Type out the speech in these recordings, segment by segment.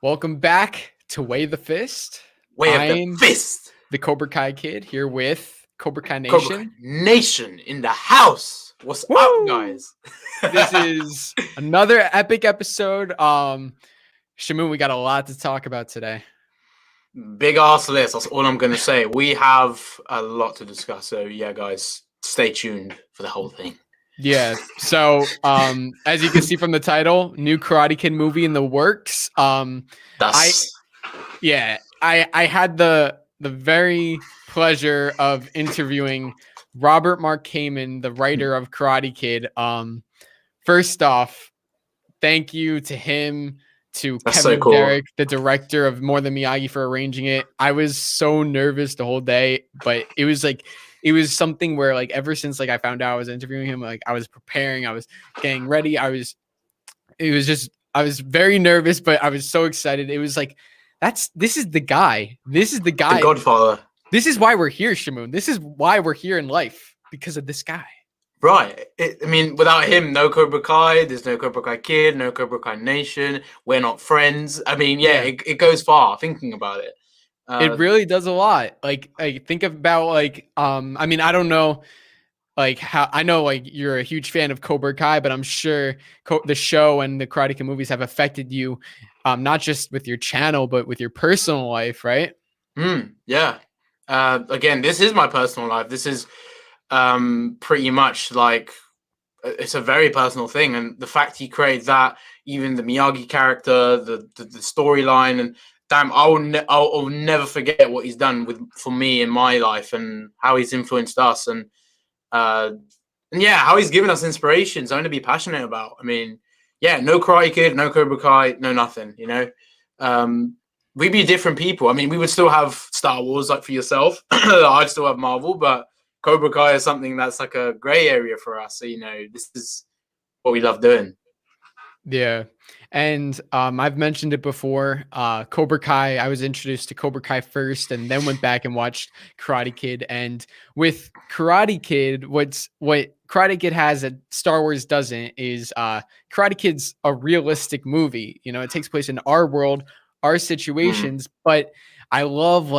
Welcome back to Way the Fist. Way of I'm the Fist. the Cobra Kai Kid here with Cobra Kai Nation. Cobra Kai Nation in the house. What's Woo! up, guys? This is another epic episode. Shamoon, we got a lot to talk about today. Big ass list. That's all I'm gonna say. We have a lot to discuss. So yeah, guys, stay tuned for the whole thing. Yeah. So as you can see from the title, new Karate Kid movie in the works. I had the very pleasure of interviewing Mark Kamen, the writer of Karate Kid. First off, thank you to him, to That's Kevin so cool. Derrick, the director of More Than Miyagi, for arranging it. I was so nervous the whole day, but it was something where, like, ever since I found out I was interviewing him, I was preparing, I was getting ready. I was very nervous, but I was so excited. It was this is the guy. This is the guy. The Godfather. This is why we're here, Shamoon. This is why we're here in life, because of this guy. Right. Without him, no Cobra Kai. There's no Cobra Kai Kid, no Cobra Kai Nation. We're not friends. It goes far thinking about it. It really does a lot. Think about I don't know, how I know you're a huge fan of Cobra Kai, but I'm sure the show and the Karate Kid movies have affected you, not just with your channel, but with your personal life, right? Yeah. Again, this is my personal life. This is pretty much it's a very personal thing, and the fact he created that, even the Miyagi character, the storyline, and damn, I'll never forget what he's done for me in my life, and how he's influenced us, and how he's given us inspiration, something to be passionate about. No Karate Kid, no Cobra Kai, no nothing. We'd be different people. We would still have Star Wars, like for yourself. I'd still have Marvel, but Cobra Kai is something that's like a gray area for us. So, this is what we love doing. Yeah. And I've mentioned it before. Cobra Kai, I was introduced to Cobra Kai first, and then went back and watched Karate Kid. And with Karate Kid, what Karate Kid has that Star Wars doesn't is Karate Kid's a realistic movie. It takes place in our world, our situations, but I love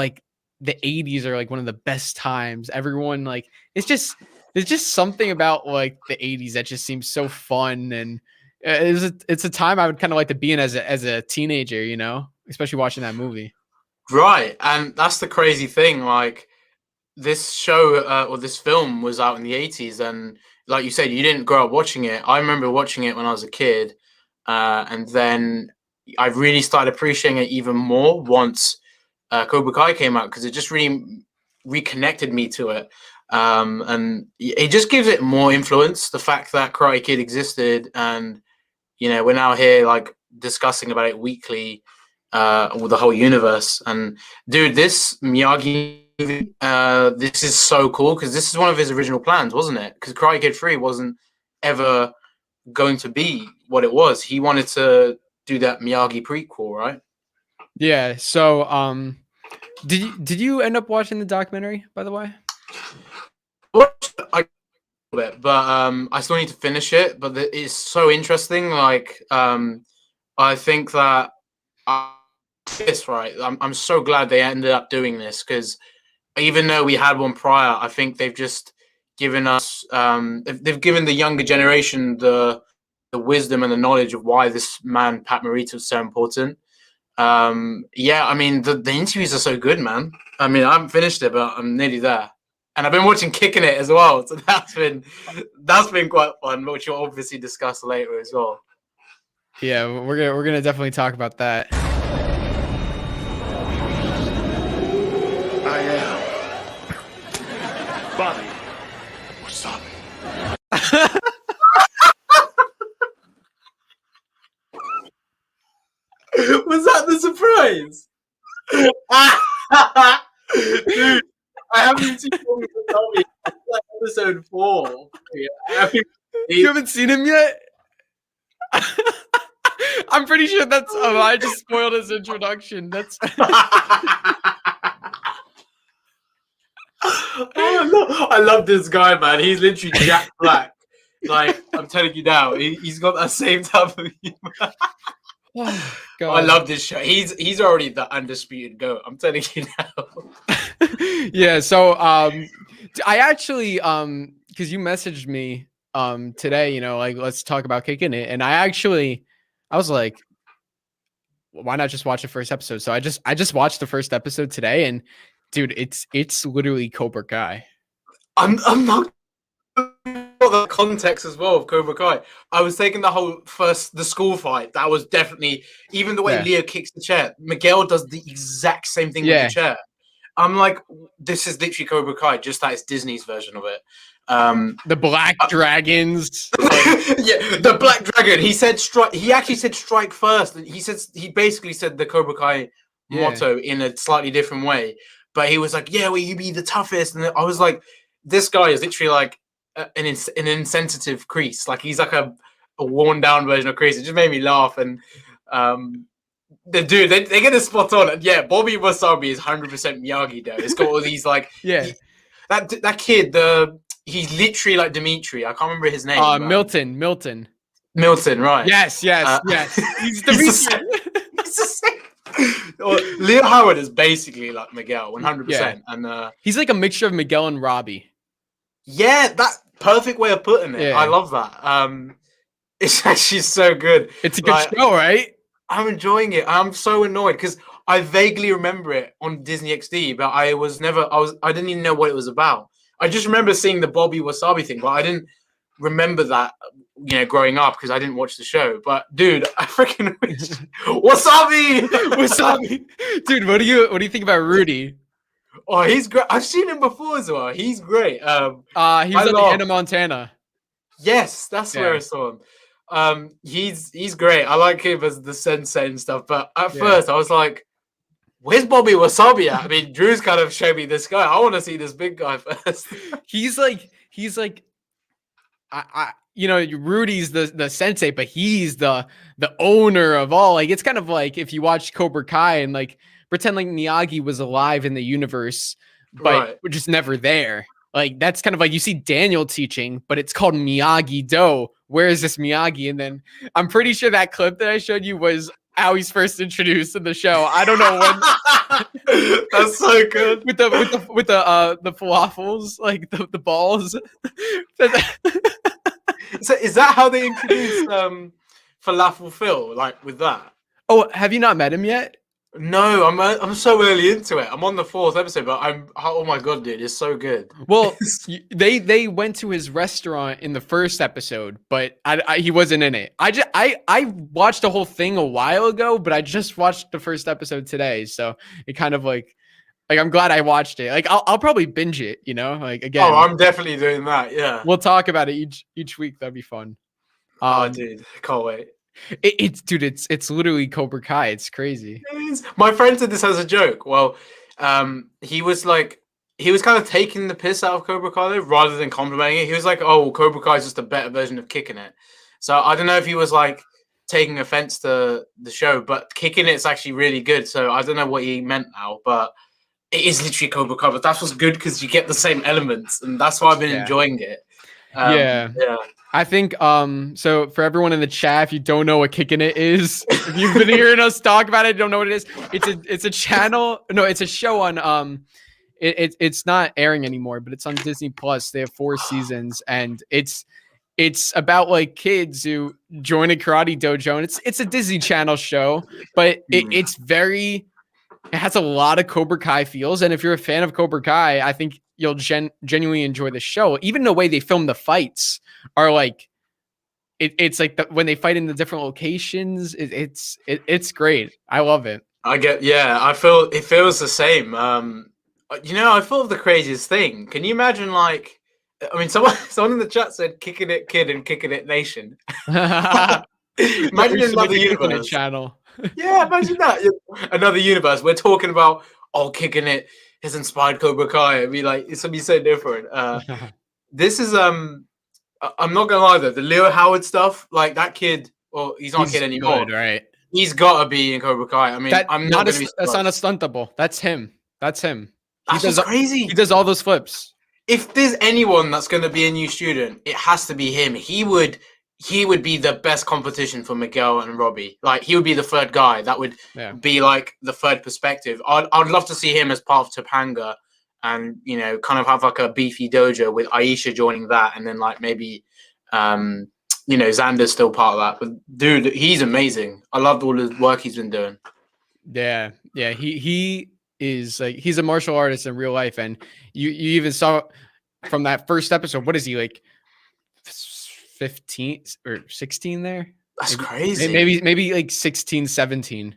the 80s are one of the best times. Everyone there's just something about the 80s that just seems so fun, and it's a time I would kind of like to be in as a teenager, especially watching that movie. Right. And that's the crazy thing. This show or this film was out in the 80s, and like you said, you didn't grow up watching it. I remember watching it when I was a kid, and then I really started appreciating it even more once Cobra Kai came out, because it just really reconnected me to it. And it just gives it more influence, the fact that Karate Kid existed, and we're now here discussing about it weekly with the whole universe. And dude, this Miyagi movie, this is so cool, because this is one of his original plans, wasn't it? Because Karate Kid 3 wasn't ever going to be what it was. He wanted to do that Miyagi prequel, right? Yeah. So did you end up watching the documentary, by the way? But I still need to finish it. But it's so interesting. I think that it's right. I'm so glad they ended up doing this, because even though we had one prior, I think they've just given us they've given the younger generation the wisdom and the knowledge of why this man Pat Morita was so important. The interviews are so good, man. I haven't finished it, but I'm nearly there. And I've been watching Kicking It as well, so that's been quite fun, which we'll obviously discuss later as well. Yeah, we're gonna definitely talk about that. I am Bobby Wasabi. Was that the surprise? Dude, I haven't even seen Wasabi. Episode 4. You haven't seen him yet? I'm pretty sure that's I just spoiled his introduction. That's I love this guy, man. He's literally Jack Black. I'm telling you now, he's got that same type of humor. I love this show. He's already the undisputed GOAT. I'm telling you now. Yeah. So I actually because you messaged me today, you know, like let's talk about kicking it, and I was like, why not just watch the first episode? So I just watched the first episode today, and dude, it's literally Cobra Kai. I'm not the context as well of Cobra Kai. I was taking the school fight. That was definitely, even the way Leo kicks the chair. Miguel does the exact same thing with the chair. I'm like, this is literally Cobra Kai, just that it's Disney's version of it. The Black Dragons. Yeah, the Black Dragon. He said strike. He actually said strike first. He basically said the Cobra Kai motto in a slightly different way. But he was like, "Yeah, well, you be the toughest." And I was like, "This guy is literally like an insensitive Kreese. Like he's like a worn down version of Kreese." It just made me laugh. And they get a spot on. And yeah, Bobby Wasabi is 100% Miyagi Do. It's got all these like that kid. He's literally like Demetri. I can't remember his name. Milton, right? Yes. He's Demetri. He's the same. Leo Howard is basically like Miguel, 100%, and he's like a mixture of Miguel and Robbie. Yeah, that perfect way of putting it. I love that. It's actually so good. It's a good show, right? I'm enjoying it. I'm so annoyed because I vaguely remember it on Disney XD, but I didn't even know what it was about. I just remember seeing the Bobby Wasabi thing, but I didn't remember that, you know, growing up because I didn't watch the show. But dude, I freaking wish Wasabi. Dude, what do you think about Rudy? Oh, he's great. I've seen him before as well. He's great. He was on the Hannah Montana. Yes, that's where I saw him. He's great. I like him as the sensei and stuff. But at first, I was like, "Where's Bobby Wasabi at?" I mean, Drew's kind of showed me this guy. I want to see this big guy first. he's like, you know, Rudy's the sensei, but he's the owner of all. Like, it's kind of like if you watch Cobra Kai and like pretend like Miyagi was alive in the universe, but we're just never there. Like, that's kind of like you see Daniel teaching, but it's called Miyagi Do. Where is this Miyagi? And then I'm pretty sure that clip that I showed you was how he's first introduced in the show. I don't know when. That's so good. with the falafels, like the balls. So is that how they introduced Falafel Phil? Like with that? Oh, have you not met him yet? No, I'm so early into it. I'm on the 4th episode, but oh my god, dude, it's so good. Well, they went to his restaurant in the first episode, but he wasn't in it. I watched the whole thing a while ago, but I just watched the first episode today, so it kind of like I'm glad I watched it. Like I'll probably binge it, you know, like again. Oh, I'm definitely doing that. Yeah, we'll talk about it each week. That'd be fun. Dude, can't wait. It's literally Cobra Kai. It's crazy. My friend said this as a joke. Well, he was kind of taking the piss out of Cobra Kai though, rather than complimenting it. He was like, "Oh, Cobra Kai is just a better version of Kicking It." So I don't know if he was like taking offense to the show, but Kicking It's actually really good. So I don't know what he meant now, but it is literally Cobra Kai. But that's what's good because you get the same elements, and that's why I've been enjoying it. Yeah. I think so for everyone in the chat, if you don't know what Kicking It is, if you've been hearing us talk about it, don't know what it is. It's a channel. No, it's a show on it's not airing anymore, but it's on Disney Plus. They have 4 seasons, and it's about like kids who join a karate dojo, and it's a Disney Channel show, but it has a lot of Cobra Kai feels. And if you're a fan of Cobra Kai, I think you'll genuinely enjoy the show. Even the way they film the fights are like, it's like when they fight in the different locations, it's great. I love it. I feel it feels the same. You know, I thought of the craziest thing. Can you imagine, like, I mean, someone in the chat said "Kicking It Kid" and "Kicking It Nation." Imagine another universe channel. Yeah, imagine that. Another universe. We're talking about Kicking It has inspired Cobra Kai. It'd be like, it's gonna be so different. This is I'm not gonna lie though, the Leo Howard stuff, like that kid, well, he's not a kid anymore. Good, right? He's gotta be in Cobra Kai. I mean, that's unstuntable. That's him. That's crazy. He does all those flips. If there's anyone that's gonna be a new student, it has to be him. He would he would be the best competition for Miguel and Robbie. Like, he would be the third guy. That would be like the third perspective. I'd love to see him as part of Topanga and, you know, kind of have like a beefy dojo with Aisha joining that. And then like maybe, you know, Xander's still part of that. But dude, he's amazing. I loved all the work he's been doing. Yeah. Yeah. He is like, he's a martial artist in real life. And you even saw from that first episode, what is he like? 15 or 16 there. That's maybe, crazy. Maybe like 16, 17.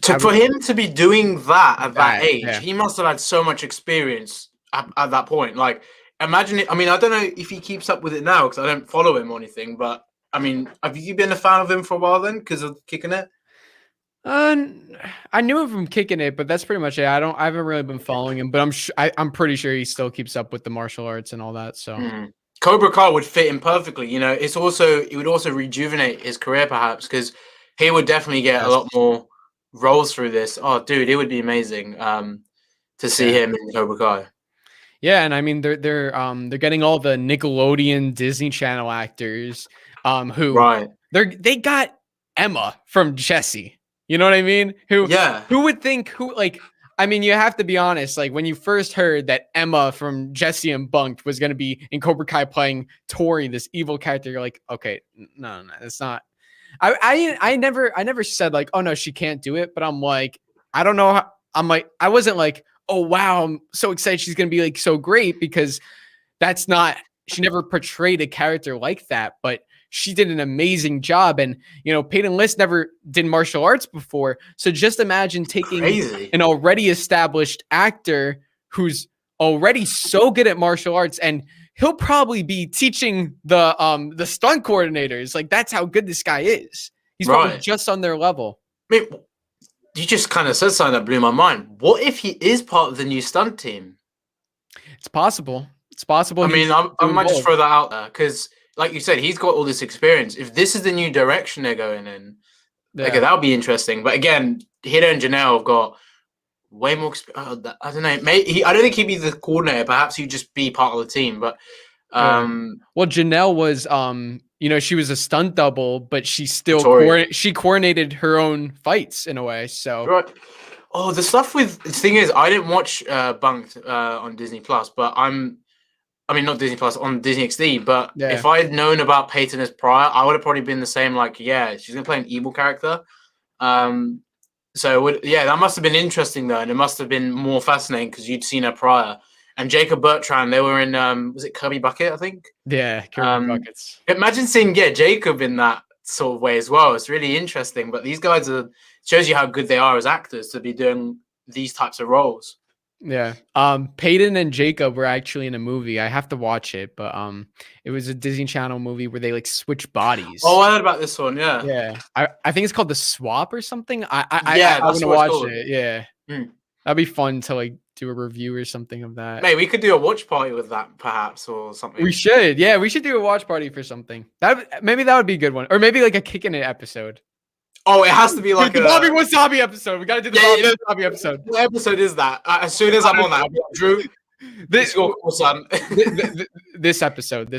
For him to be doing that at that age, yeah. he must have had so much experience at that point. Like, imagine it. I mean, I don't know if he keeps up with it now because I don't follow him or anything. But I mean, have you been a fan of him for a while then because of Kicking It? I knew him from Kicking It, but that's pretty much it. I haven't really been following him, but I'm pretty sure he still keeps up with the martial arts and all that. So. Cobra Kai would fit him perfectly. You know, it would also rejuvenate his career perhaps because he would definitely get a lot more roles through this. Oh, dude, it would be amazing to see him in Cobra Kai. Yeah, and I mean they're getting all the Nickelodeon, Disney Channel actors who they got Emma from Jessie. You know what I mean? Who would think I mean, you have to be honest. Like when you first heard that Emma from Jessie and Bunked was going to be in Cobra Kai playing Tori, this evil character, you're like, okay, no, it's not. I never said like, oh no, she can't do it. But I'm like, I don't know. I wasn't like, oh wow, I'm so excited she's going to be like so great because that's not. She never portrayed a character like that, but she did an amazing job. And, you know, Peyton List never did martial arts before. So just imagine taking an already established actor who's already so good at martial arts, and he'll probably be teaching the stunt coordinators. Like, that's how good this guy is. He's probably just on their level. I mean, you just kind of said something that blew my mind. What if he is part of the new stunt team? It's possible. It's possible. I mean, I might just throw that out there because, like you said, he's got all this experience. If this is the new direction they're going in, okay, that'll be interesting. But again, Hida and Janelle have got way more experience. I don't know. I don't think he'd be the coordinator. Perhaps he'd just be part of the team. But well, Janelle was, you know, she was a stunt double, but she still she coordinated her own fights in a way. So Oh, the stuff with the thing is, I didn't watch Bunked on Disney Plus, but I mean, not Disney Plus, on Disney XD, but if I had known about Peyton as prior, I would have probably been the same, like, yeah, she's going to play an evil character. So, that must have been interesting, though, and it must have been more fascinating because you'd seen her prior. And Jacob Bertrand, they were in, was it Kirby Bucket, I think? Yeah, Kirby Buckets. Imagine seeing, Jacob in that sort of way as well. It's really interesting, but these guys shows you how good they are as actors to be doing these types of roles. Yeah. Peyton and Jacob were actually in a movie. I have to watch it, but it was a Disney Channel movie where they like switch bodies. Oh, I heard about this one. Yeah. Yeah. I think it's called The Swap or something. I want to watch it. Yeah. That'd be fun to like do a review or something of that. Mate, we could do a watch party with that perhaps or something. We should. Yeah, we should do a watch party for something. Maybe that would be a good one. Or maybe like a Kicking It episode. Oh, it has to be like the Bobby Wasabi episode. We got to do the Bobby Wasabi episode. What episode is that? As soon as I'm on that, Drew, this son. This episode.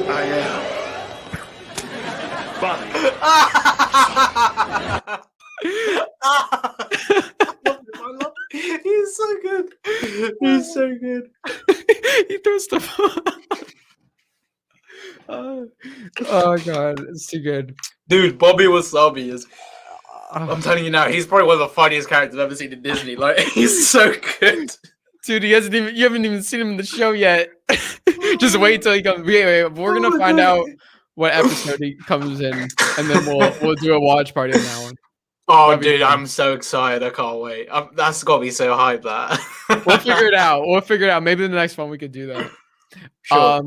I am Bobby. He's so good. He's so good. He threw stuff. Oh god, it's too good, dude. Bobby Wasabi is. I'm telling you now, he's probably one of the funniest characters I've ever seen in Disney. Like, he's so good, dude. You haven't even seen him in the show yet. Just wait till he comes. Wait, we're gonna find out what episode he comes in, and then we'll do a watch party on that one. Oh, dude, I'm so excited. I can't wait. That's got me so hyped. That we'll figure it out. Maybe in the next one we could do that. Sure.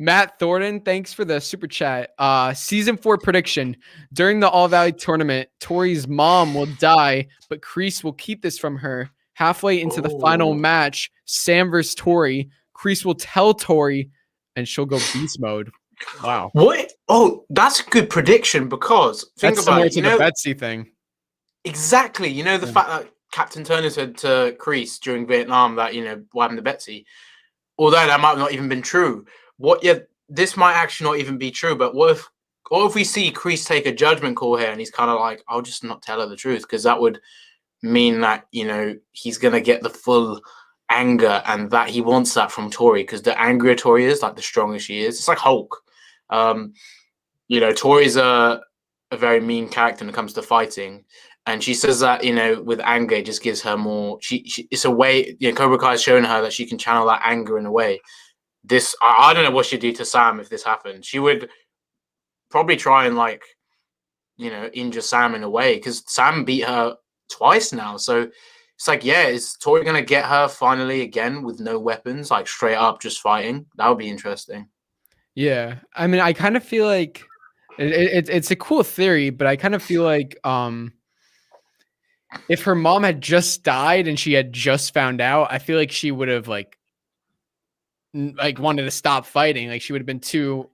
Matt Thornton, thanks for the super chat. Season 4 prediction. During the All Valley tournament, Tori's mom will die, but Kreese will keep this from her. Halfway into the final match, Sam versus Tori, Kreese will tell Tori, and she'll go beast mode. Wow. What? Oh, that's a good prediction because think about it. You know, the Betsy thing. Exactly. You know, the fact that Captain Turner said to Kreese during Vietnam that, you know, what happened to Betsy. although that might not even been true. This might actually not even be true. But what if we see Kreese take a judgment call here, and he's kind of like, I'll just not tell her the truth, because that would mean that he's gonna get the full anger, and that he wants that from Tori, because the angrier Tori is, like the stronger she is. It's like Hulk. Tori's a very mean character when it comes to fighting, and she says that with anger it just gives her more. It's a way. Cobra Kai has shown her that she can channel that anger in a way. I don't know what she'd do to Sam if this happened. She would probably try and injure Sam in a way, because Sam beat her twice now. So it's like, is Tori gonna get her finally again with no weapons, like straight up just fighting? That would be interesting. Yeah, I mean, I kind of feel like it's a cool theory, but I kind of feel like if her mom had just died and she had just found out, I feel like she would have like wanted to stop fighting. Like she would have been too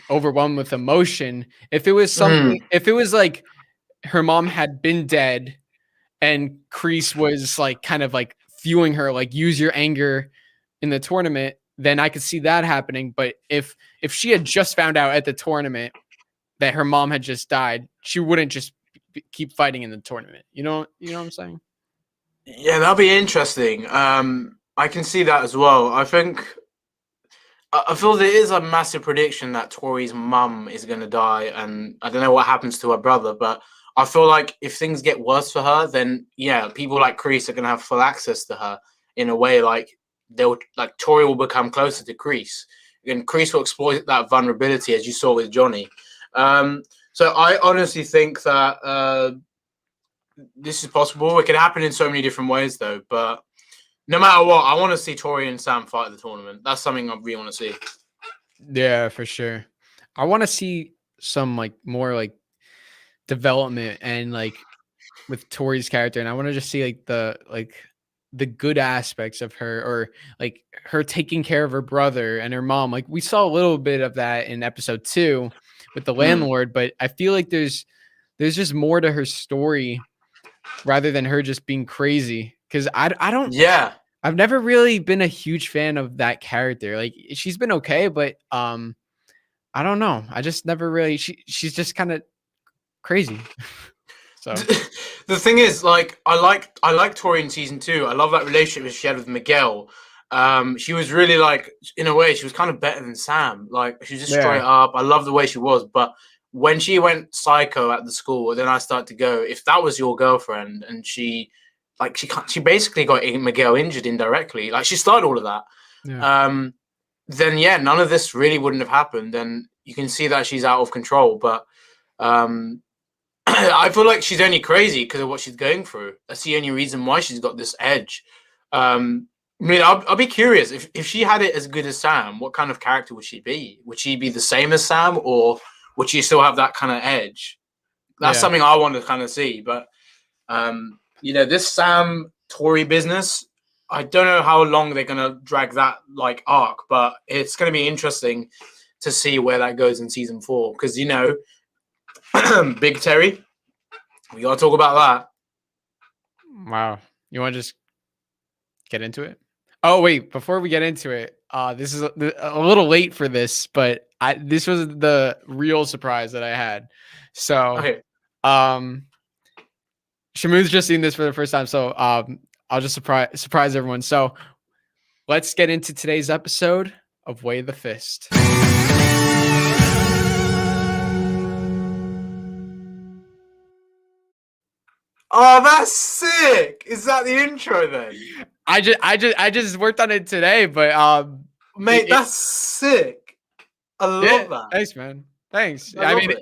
overwhelmed with emotion. If it was something, if it was like her mom had been dead and Kreese was like kind of like fueling her, like use your anger in the tournament, then I could see that happening. But if she had just found out at the tournament that her mom had just died, she wouldn't just keep fighting in the tournament. You know what I'm saying? Yeah, that'll be interesting. I can see that as well. I feel there is a massive prediction that Tori's mum is going to die, and I don't know what happens to her brother, but I feel like if things get worse for her, then people like Kreese are going to have full access to her in a way. Tori will become closer to Kreese, and Kreese will exploit that vulnerability, as you saw with Johnny. So I honestly think that this is possible. It can happen in so many different ways, though. But no matter what, I want to see Tory and Sam fight at the tournament. That's something I really want to see. Yeah, for sure. I want to see some more development and with Tori's character, and I want to just see the good aspects of her, or her taking care of her brother and her mom. Like we saw a little bit of that in episode 2 with the landlord, but I feel like there's just more to her story rather than her just being crazy. Cause I've never really been a huge fan of that character. Like she's been okay, but I don't know. I just never really, she's just kind of crazy. So the thing is, I like Tori in season 2. I love that relationship she had with Miguel. She was really in a way, she was kind of better than Sam. She was just straight up. I love the way she was. But when she went psycho at the school, then I started to go, if that was your girlfriend and she basically got Miguel injured indirectly. She started all of that. Yeah. Then none of this really wouldn't have happened. Then you can see that she's out of control. But I feel like she's only crazy because of what she's going through. That's the only reason why she's got this edge. I'll be curious if she had it as good as Sam, what kind of character would she be? Would she be the same as Sam, or would she still have that kind of edge? That's something I want to kind of see. But this Sam Tori business, I don't know how long they're gonna drag that arc, but it's gonna be interesting to see where that goes in season 4. Because Big Terry, we gotta talk about that. Wow, you want to just get into it? Oh wait, before we get into it, this is a little late for this, but this was the real surprise that I had. So, okay. Shamu's just seen this for the first time, so I'll just surprise everyone. So, let's get into today's episode of Way the Fist. Oh, that's sick! Is that the intro then? I just worked on it today, but mate, that's sick. I love that. Thanks, man. Thanks. I mean,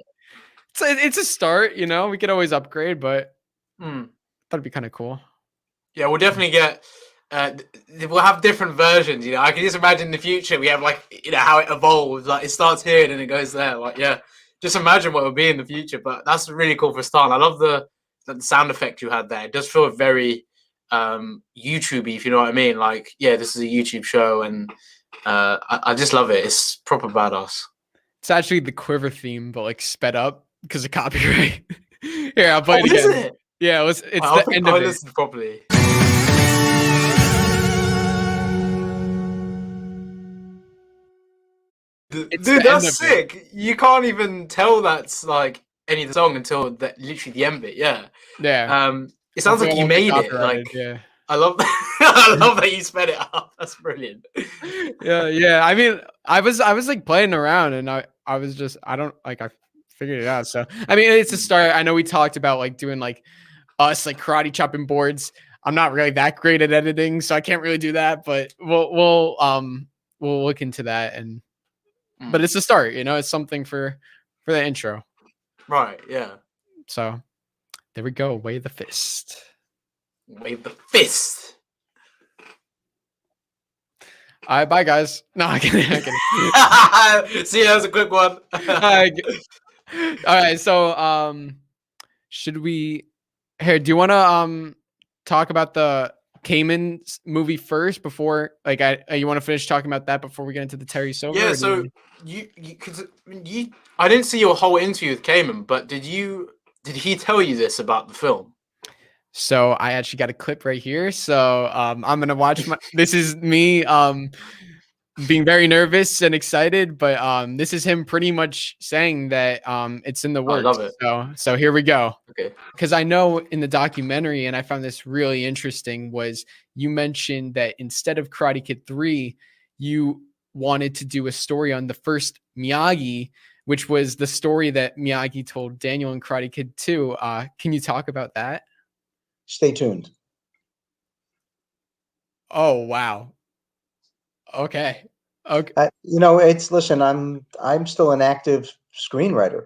it's a start. We could always upgrade, but that'd be kind of cool. Yeah, we'll definitely get. We'll have different versions. I can just imagine in the future we have how it evolves. It starts here and then it goes there. Just imagine what it would be in the future. But that's really cool for a start. I love the sound effect you had there. It does feel very YouTubey, if you know what I mean. This is a YouTube show, and I just love it. It's proper badass. It's actually the Quiver theme, but sped up because of copyright. Here, I'll play it again. Is it? Yeah, it's the end of it. Listen properly. It's Dude, the end that's of it. sick. You can't even tell that's like any of the song until literally the end bit. Yeah. Yeah. It sounds Hopefully like I you won't get made it. copyrighted. Like, Yeah. I love that. I love that you sped it up. That's brilliant. Yeah. I mean, I was like playing around, and I was just I don't like I figured it out. So I mean, it's a start. I know we talked about like doing like us like karate chopping boards. I'm not really that great at editing, so I can't really do that. But we'll look into that. And but it's a start. It's something for the intro. Right. Yeah. So there we go. Wave the fist. Wave the fist. All right, bye guys. No, I kidding. See, that was a quick one. All right, so should we here? Do you want to talk about the Kamen movie first before like you want to finish talking about that before we get into the Terry Silver? Yeah. So you I didn't see your whole interview with Kamen, but did he tell you this about the film? So I actually got a clip right here. So I'm gonna watch this is me being very nervous and excited, but this is him pretty much saying that it's in the works. I love it. So here we go. Okay. Because I know in the documentary, and I found this really interesting, was you mentioned that instead of Karate Kid 3, you wanted to do a story on the first Miyagi, which was the story that Miyagi told Daniel in Karate Kid 2. Can you talk about that? Stay tuned. Oh, wow. Okay. Listen, I'm still an active screenwriter.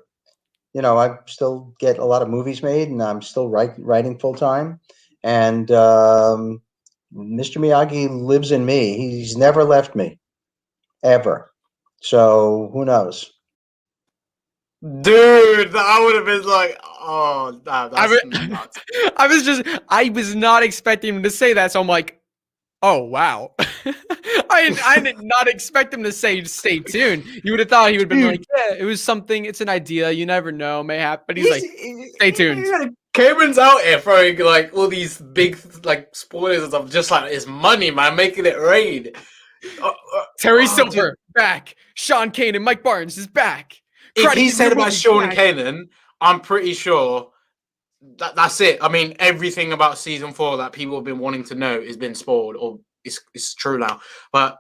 I still get a lot of movies made, and I'm still writing full time. And Mr. Miyagi lives in me. He's never left me, ever. So who knows? Dude, I would have been like, oh, that's nuts. I was not expecting him to say that, so I'm like, oh wow. I did not expect him to say stay tuned. You would have thought he would have been like, yeah, it was something, it's an idea, you never know, mayhap. But he's like, stay tuned. Cameron's out here throwing like all these big like spoilers and stuff, just like it's money, man, making it rain. Terry Silver back. Sean Kane and Mike Barnes is back. If he said about Sean Kanan, I'm pretty sure that's it. I mean, everything about season 4 that people have been wanting to know has been spoiled, or it's true now. But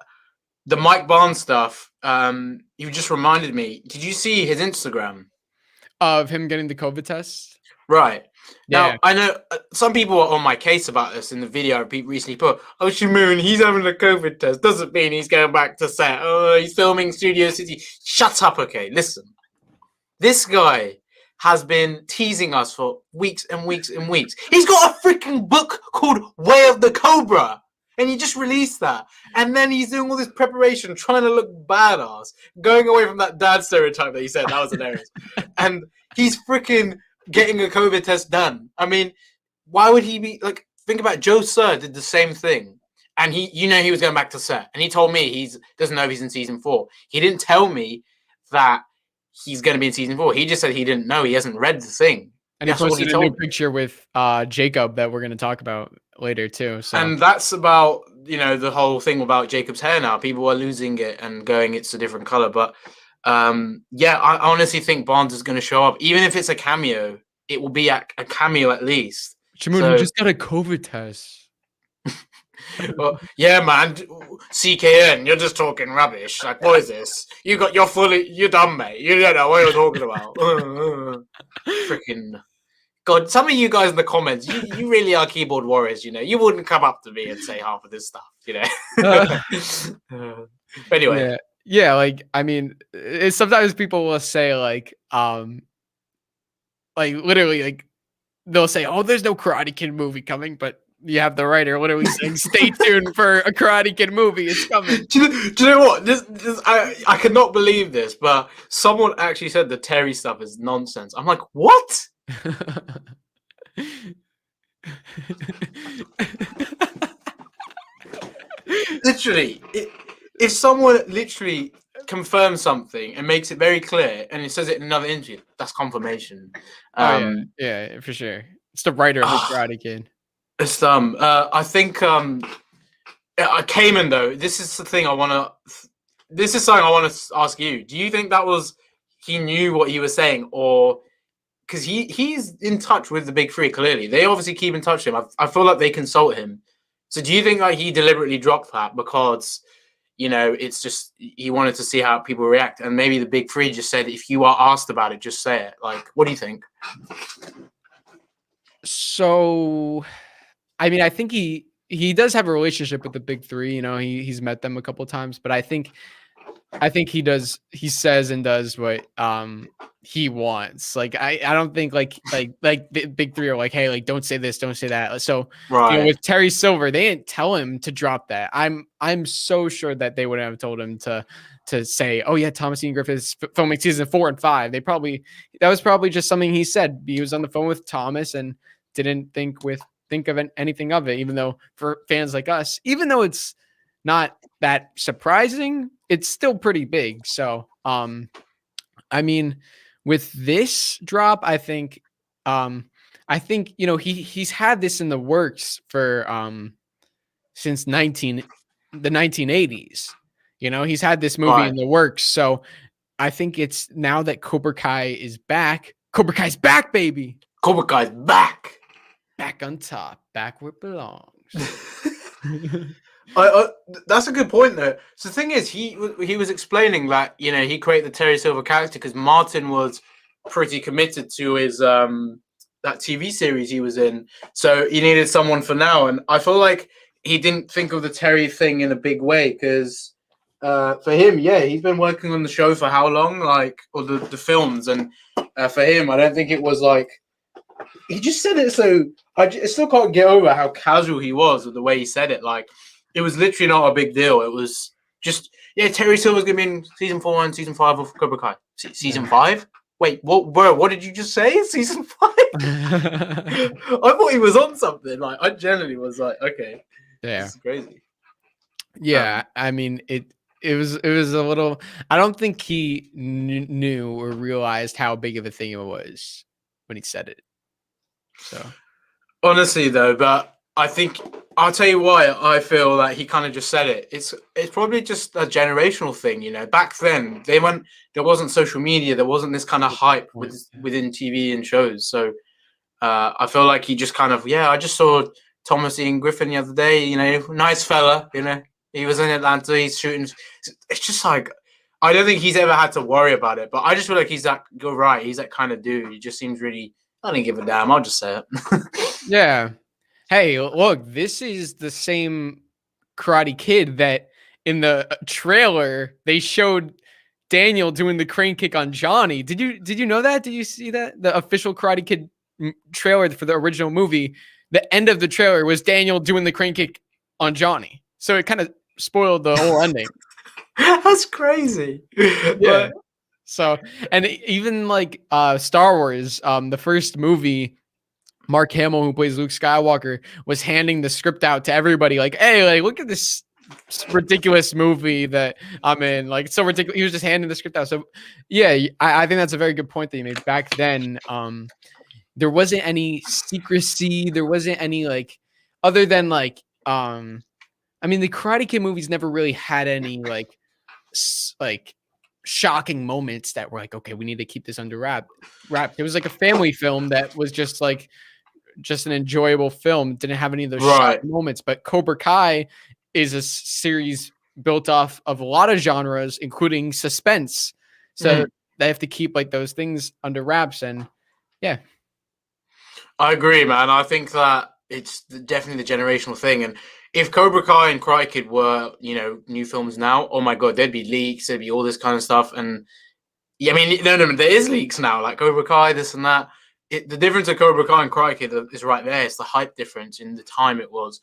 the Mike Barnes stuff, you just reminded me. Did you see his Instagram of him getting the COVID test? Right. Yeah. Now, I know some people are on my case about this in the video I recently put. Oh, Shimoon, he's having a COVID test. Doesn't mean he's going back to set. Oh, he's filming Studio City. Shut up, okay? Listen. This guy has been teasing us for weeks and weeks and weeks. He's got a freaking book called Way of the Cobra. And he just released that. And then he's doing all this preparation, trying to look badass, going away from that dad stereotype that he said. That was hilarious. And he's freaking getting a COVID test done. I mean, why would he be like, think about Joe Sir did the same thing. And he was going back to set. And he told me he doesn't know if he's in season 4. He didn't tell me that he's going to be in season 4. He just said he didn't know. He hasn't read the thing. And he posted a new picture with Jacob that we're going to talk about later too. So. And that's about, the whole thing about Jacob's hair now. People are losing it and going, it's a different color. But I honestly think Barnes is going to show up. Even if it's a cameo, it will be a cameo at least. Shimoon, you just got a COVID test. Well, yeah, man. CKN, you're just talking rubbish. Like, what is this? You're dumb, mate. You don't know what you're talking about. Freaking God, some of you guys in the comments, you really are keyboard warriors, You wouldn't come up to me and say half of this stuff, But anyway. Yeah, like, I mean, sometimes people will say, like literally, like, they'll say, oh, there's no Karate Kid movie coming, but you have the writer literally saying, stay tuned for a Karate Kid movie. It's coming. Do you know what? I cannot believe this, but someone actually said the Terry stuff is nonsense. I'm like, what? Literally, if someone literally confirms something and makes it very clear and it says it in another interview, that's confirmation. Yeah, for sure. It's the writer of the Karate Kid. It's I think Kamen though. This is the thing I want to this is something I want to ask you. Do you think that was he knew what he was saying, or because he's in touch with the big three? Clearly, they obviously keep in touch with him. I feel like they consult him. So do you think like he deliberately dropped that because it's just he wanted to see how people react, and maybe the big three just said, if you are asked about it, just say it? Like, what do you think? So, I mean, I think he does have a relationship with the big three. He's met them a couple of times, but I think he says and does what he wants. Like I don't think like the big three are like, hey, like don't say this, don't say that. So Right. with Terry Silver, they didn't tell him to drop that. I'm so sure that they wouldn't have told him to say, oh yeah, Thomas Ian Griffith is filming season 4 and 5. That was probably just something he said. He was on the phone with Thomas and didn't think of anything of it, even though for fans like us, even though it's not that surprising, it's still pretty big. So, I mean, with this drop, I think he's had this in the works for since the 1980s. He's had this movie in the works. So I think it's now that Cobra Kai is back. Cobra Kai's back, baby. Cobra Kai's back. Back on top, back where it belongs. That's a good point, though. So the thing is, he was explaining that he created the Terry Silver character because Martin was pretty committed to his that TV series he was in, so he needed someone for now. And I feel like he didn't think of the Terry thing in a big way because for him, he's been working on the show for how long, or the films, and for him, I don't think it was like. He just said it, so I still can't get over how casual he was with the way he said it. Like, it was literally not a big deal. It was just, Terry Silver's going to be in season 4 and season 5 of Cobra Kai. Season 5? Wait, what? Bro, what did you just say? Season 5? I thought he was on something. Like, I generally was like, okay, this is crazy. Yeah, I mean, it was a little. I don't think he knew or realized how big of a thing it was when he said it. So honestly, though, but I think I'll tell you why I feel like he kind of just said it. It's probably just a generational thing, Back then, there wasn't social media, there wasn't this kind of hype within TV and shows. So I feel like he just kind of I just saw Thomas Ian Griffin the other day. Nice fella. He was in Atlanta. He's shooting. It's just like I don't think he's ever had to worry about it. But I just feel like you're right. He's that kind of dude. He just seems really. I didn't give a damn. I'll just say it. Yeah. Hey, look, this is the same Karate Kid that in the trailer they showed Daniel doing the crane kick on Johnny. Did you know that? Did you see that? The official Karate Kid trailer for the original movie, the end of the trailer was Daniel doing the crane kick on Johnny. So it kind of spoiled the whole ending. That's crazy. Yeah. So, and even like Star Wars, the first movie, Mark Hamill, who plays Luke Skywalker, was handing the script out to everybody. Like, hey, like look at this ridiculous movie that I'm in. Like, it's so ridiculous. He was just handing the script out. So, yeah, I think that's a very good point that you made. Back then, there wasn't any secrecy. There wasn't any like, other than like, I mean, the Karate Kid movies never really had any like shocking moments that were like, okay, we need to keep this under wrap. It was like a family film that was just an enjoyable film. It didn't have any of those shocking moments. But Cobra Kai is a series built off of a lot of genres, including suspense. So they have to keep like those things under wraps. And yeah, I agree, man. I think that it's definitely the generational thing. And if Cobra Kai and Karate Kid were, new films now, oh my God, there'd be leaks, there'd be all this kind of stuff. And I mean, no, there is leaks now, like Cobra Kai, this and that. The difference of Cobra Kai and Karate Kid is right there. It's the hype difference in the time it was.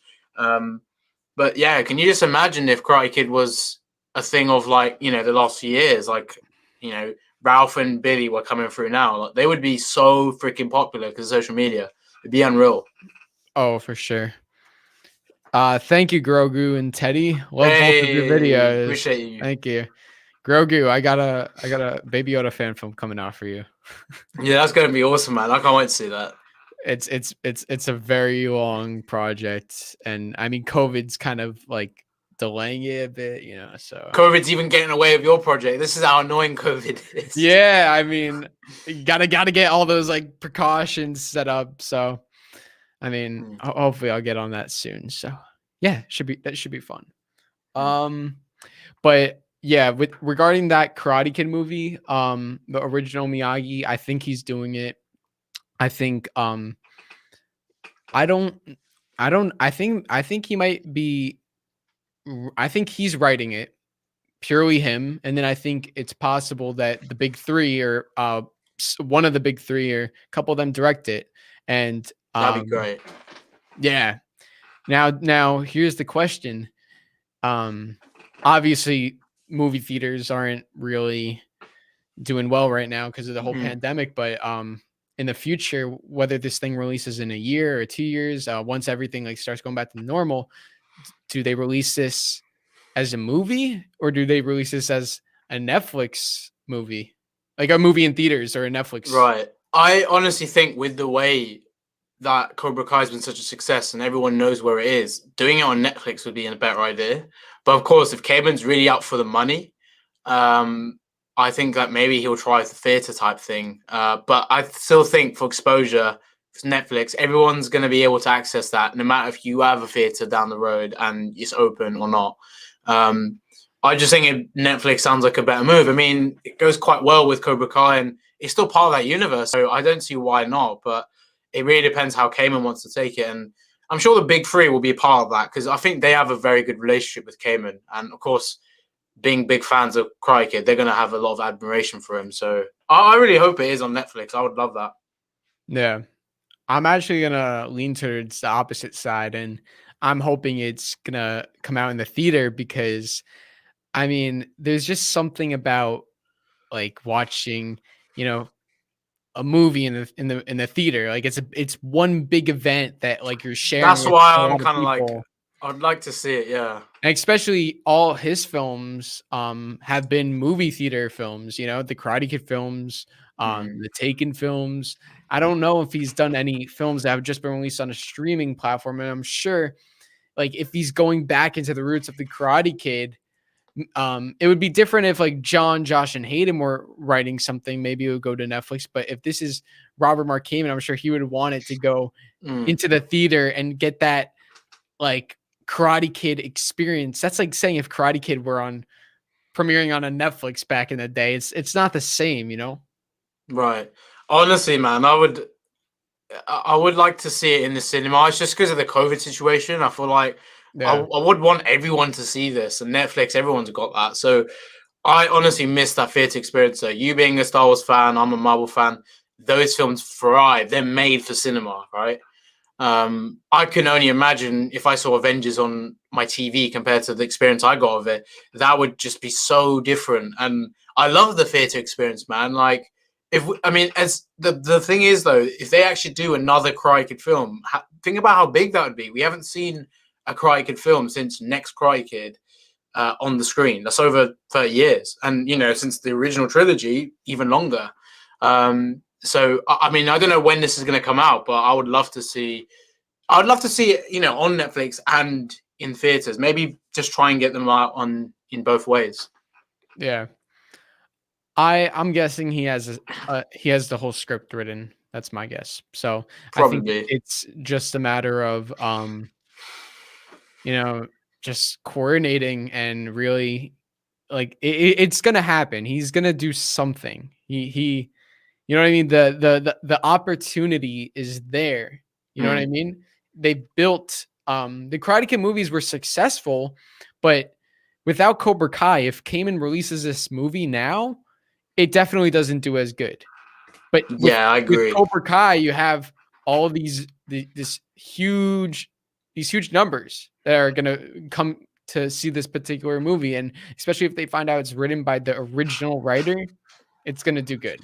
But yeah, can you just imagine if Karate Kid was a thing of like, the last few years, like, Ralph and Billy were coming through now. Like, they would be so freaking popular because of social media. It'd be unreal. Oh, for sure. Thank you, Grogu and Teddy. Love both of your videos. Appreciate you. Thank you. Grogu, I got a Baby Yoda fan film coming out for you. Yeah, that's gonna be awesome, man. I can't wait to see that. It's a very long project, and I mean COVID's kind of like delaying it a bit, so. COVID's even getting away with your project. This is how annoying COVID is. Yeah, I mean, you gotta get all those like precautions set up. So, I mean, hopefully I'll get on that soon. So, yeah, that should be fun. But yeah, regarding that Karate Kid movie, the original Miyagi, I think he's doing it. I think I think he might be. I think he's writing it, purely him, and then I think it's possible that the big three or one of the big three or a couple of them direct it, and that'd be great. Yeah. Now here's the question. Obviously, movie theaters aren't really doing well right now because of the whole pandemic, but in the future, whether this thing releases in a year or 2 years, once everything like starts going back to normal, do they release this as a movie or do they release this as a Netflix movie, like a movie in theaters or a Netflix? Right. I honestly think with the way that Cobra Kai has been such a success and everyone knows where it is, doing it on Netflix would be a better idea. But of course, if Kamen's really out for the money, I think that maybe he'll try the theater type thing. But I still think for exposure, for Netflix, everyone's going to be able to access that, no matter if you have a theater down the road and it's open or not. I just think Netflix sounds like a better move. I mean, it goes quite well with Cobra Kai and it's still part of that universe, so I don't see why not. But it really depends how Kamen wants to take it. And I'm sure the big three will be a part of that because I think they have a very good relationship with Kamen. And of course, being big fans of Karate Kid, they're going to have a lot of admiration for him. So I really hope it is on Netflix. I would love that. Yeah. I'm actually going to lean towards the opposite side. And I'm hoping it's going to come out in the theater because, I mean, there's just something about like watching, a movie in the theater. Like it's one big event that like you're sharing. That's with why a I'm lot of kind of like, people. I'd like to see it. Yeah. And especially all his films have been movie theater films, the Karate Kid films, the Taken films. I don't know if he's done any films that have just been released on a streaming platform. And I'm sure like if he's going back into the roots of the Karate Kid, it would be different if like John, Josh, and Hayden were writing something. Maybe it would go to Netflix. But if this is Robert Mark Kamen, I'm sure he would want it to go into the theater and get that like Karate Kid experience. That's like saying if Karate Kid were premiering on a Netflix back in the day. It's not the same, Right. Honestly, man, I would like to see it in the cinema. It's just because of the COVID situation. I feel like I would want everyone to see this, and Netflix, everyone's got that. So I honestly miss that theater experience. So you being a Star Wars fan, I'm a Marvel fan. Those films thrive. They're made for cinema, right? I can only imagine if I saw Avengers on my TV compared to the experience I got of it, that would just be so different. And I love the theater experience, man. Like, as the thing is though, if they actually do another Karate Kid film, think about how big that would be. We haven't seen a Karate Kid film since Next Karate Kid on the screen. That's over 30 years, and since the original trilogy, even longer. So I mean, I don't know when this is going to come out, but I would love to see. I'd love to see it, on Netflix and in theaters. Maybe just try and get them out in both ways. Yeah. I'm guessing he has the whole script written. That's my guess. So Probably. I think it's just a matter of just coordinating and really like it's gonna happen. He's gonna do something. He you know what I mean? The opportunity is there. You know what I mean? They built the Karate Kid movies were successful, but without Cobra Kai, if Kamen releases this movie now, it definitely doesn't do as good. But I agree. With Cobra Kai, you have all these huge numbers that are gonna come to see this particular movie, and especially if they find out it's written by the original writer, it's gonna do good.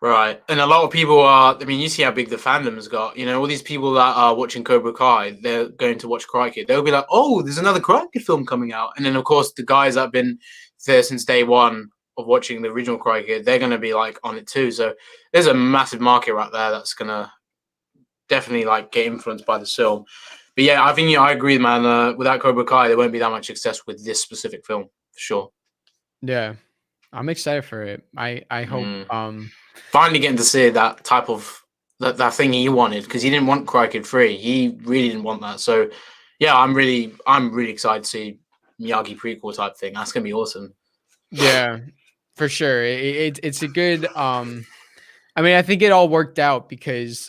Right. And a lot of people you see how big the fandom has got. All these people that are watching Cobra Kai, they're going to watch Karate Kid. They'll be like, oh, there's another Karate Kid film coming out. And then, of course, the guys that have been there since day one of watching the original Karate Kid, they're going to be, like, on it too. So there's a massive market right there that's going to definitely, like, get influenced by the film. But yeah, I think I agree, man. Without Cobra Kai, there won't be that much success with this specific film for sure. Yeah, I'm excited for it. I hope. Finally getting to see that type of that thing he wanted, because he didn't want Karate Kid 3. He really didn't want that. So yeah, I'm really excited to see Miyagi prequel type thing. That's gonna be awesome. Yeah, for sure. It's a good. I mean, I think it all worked out because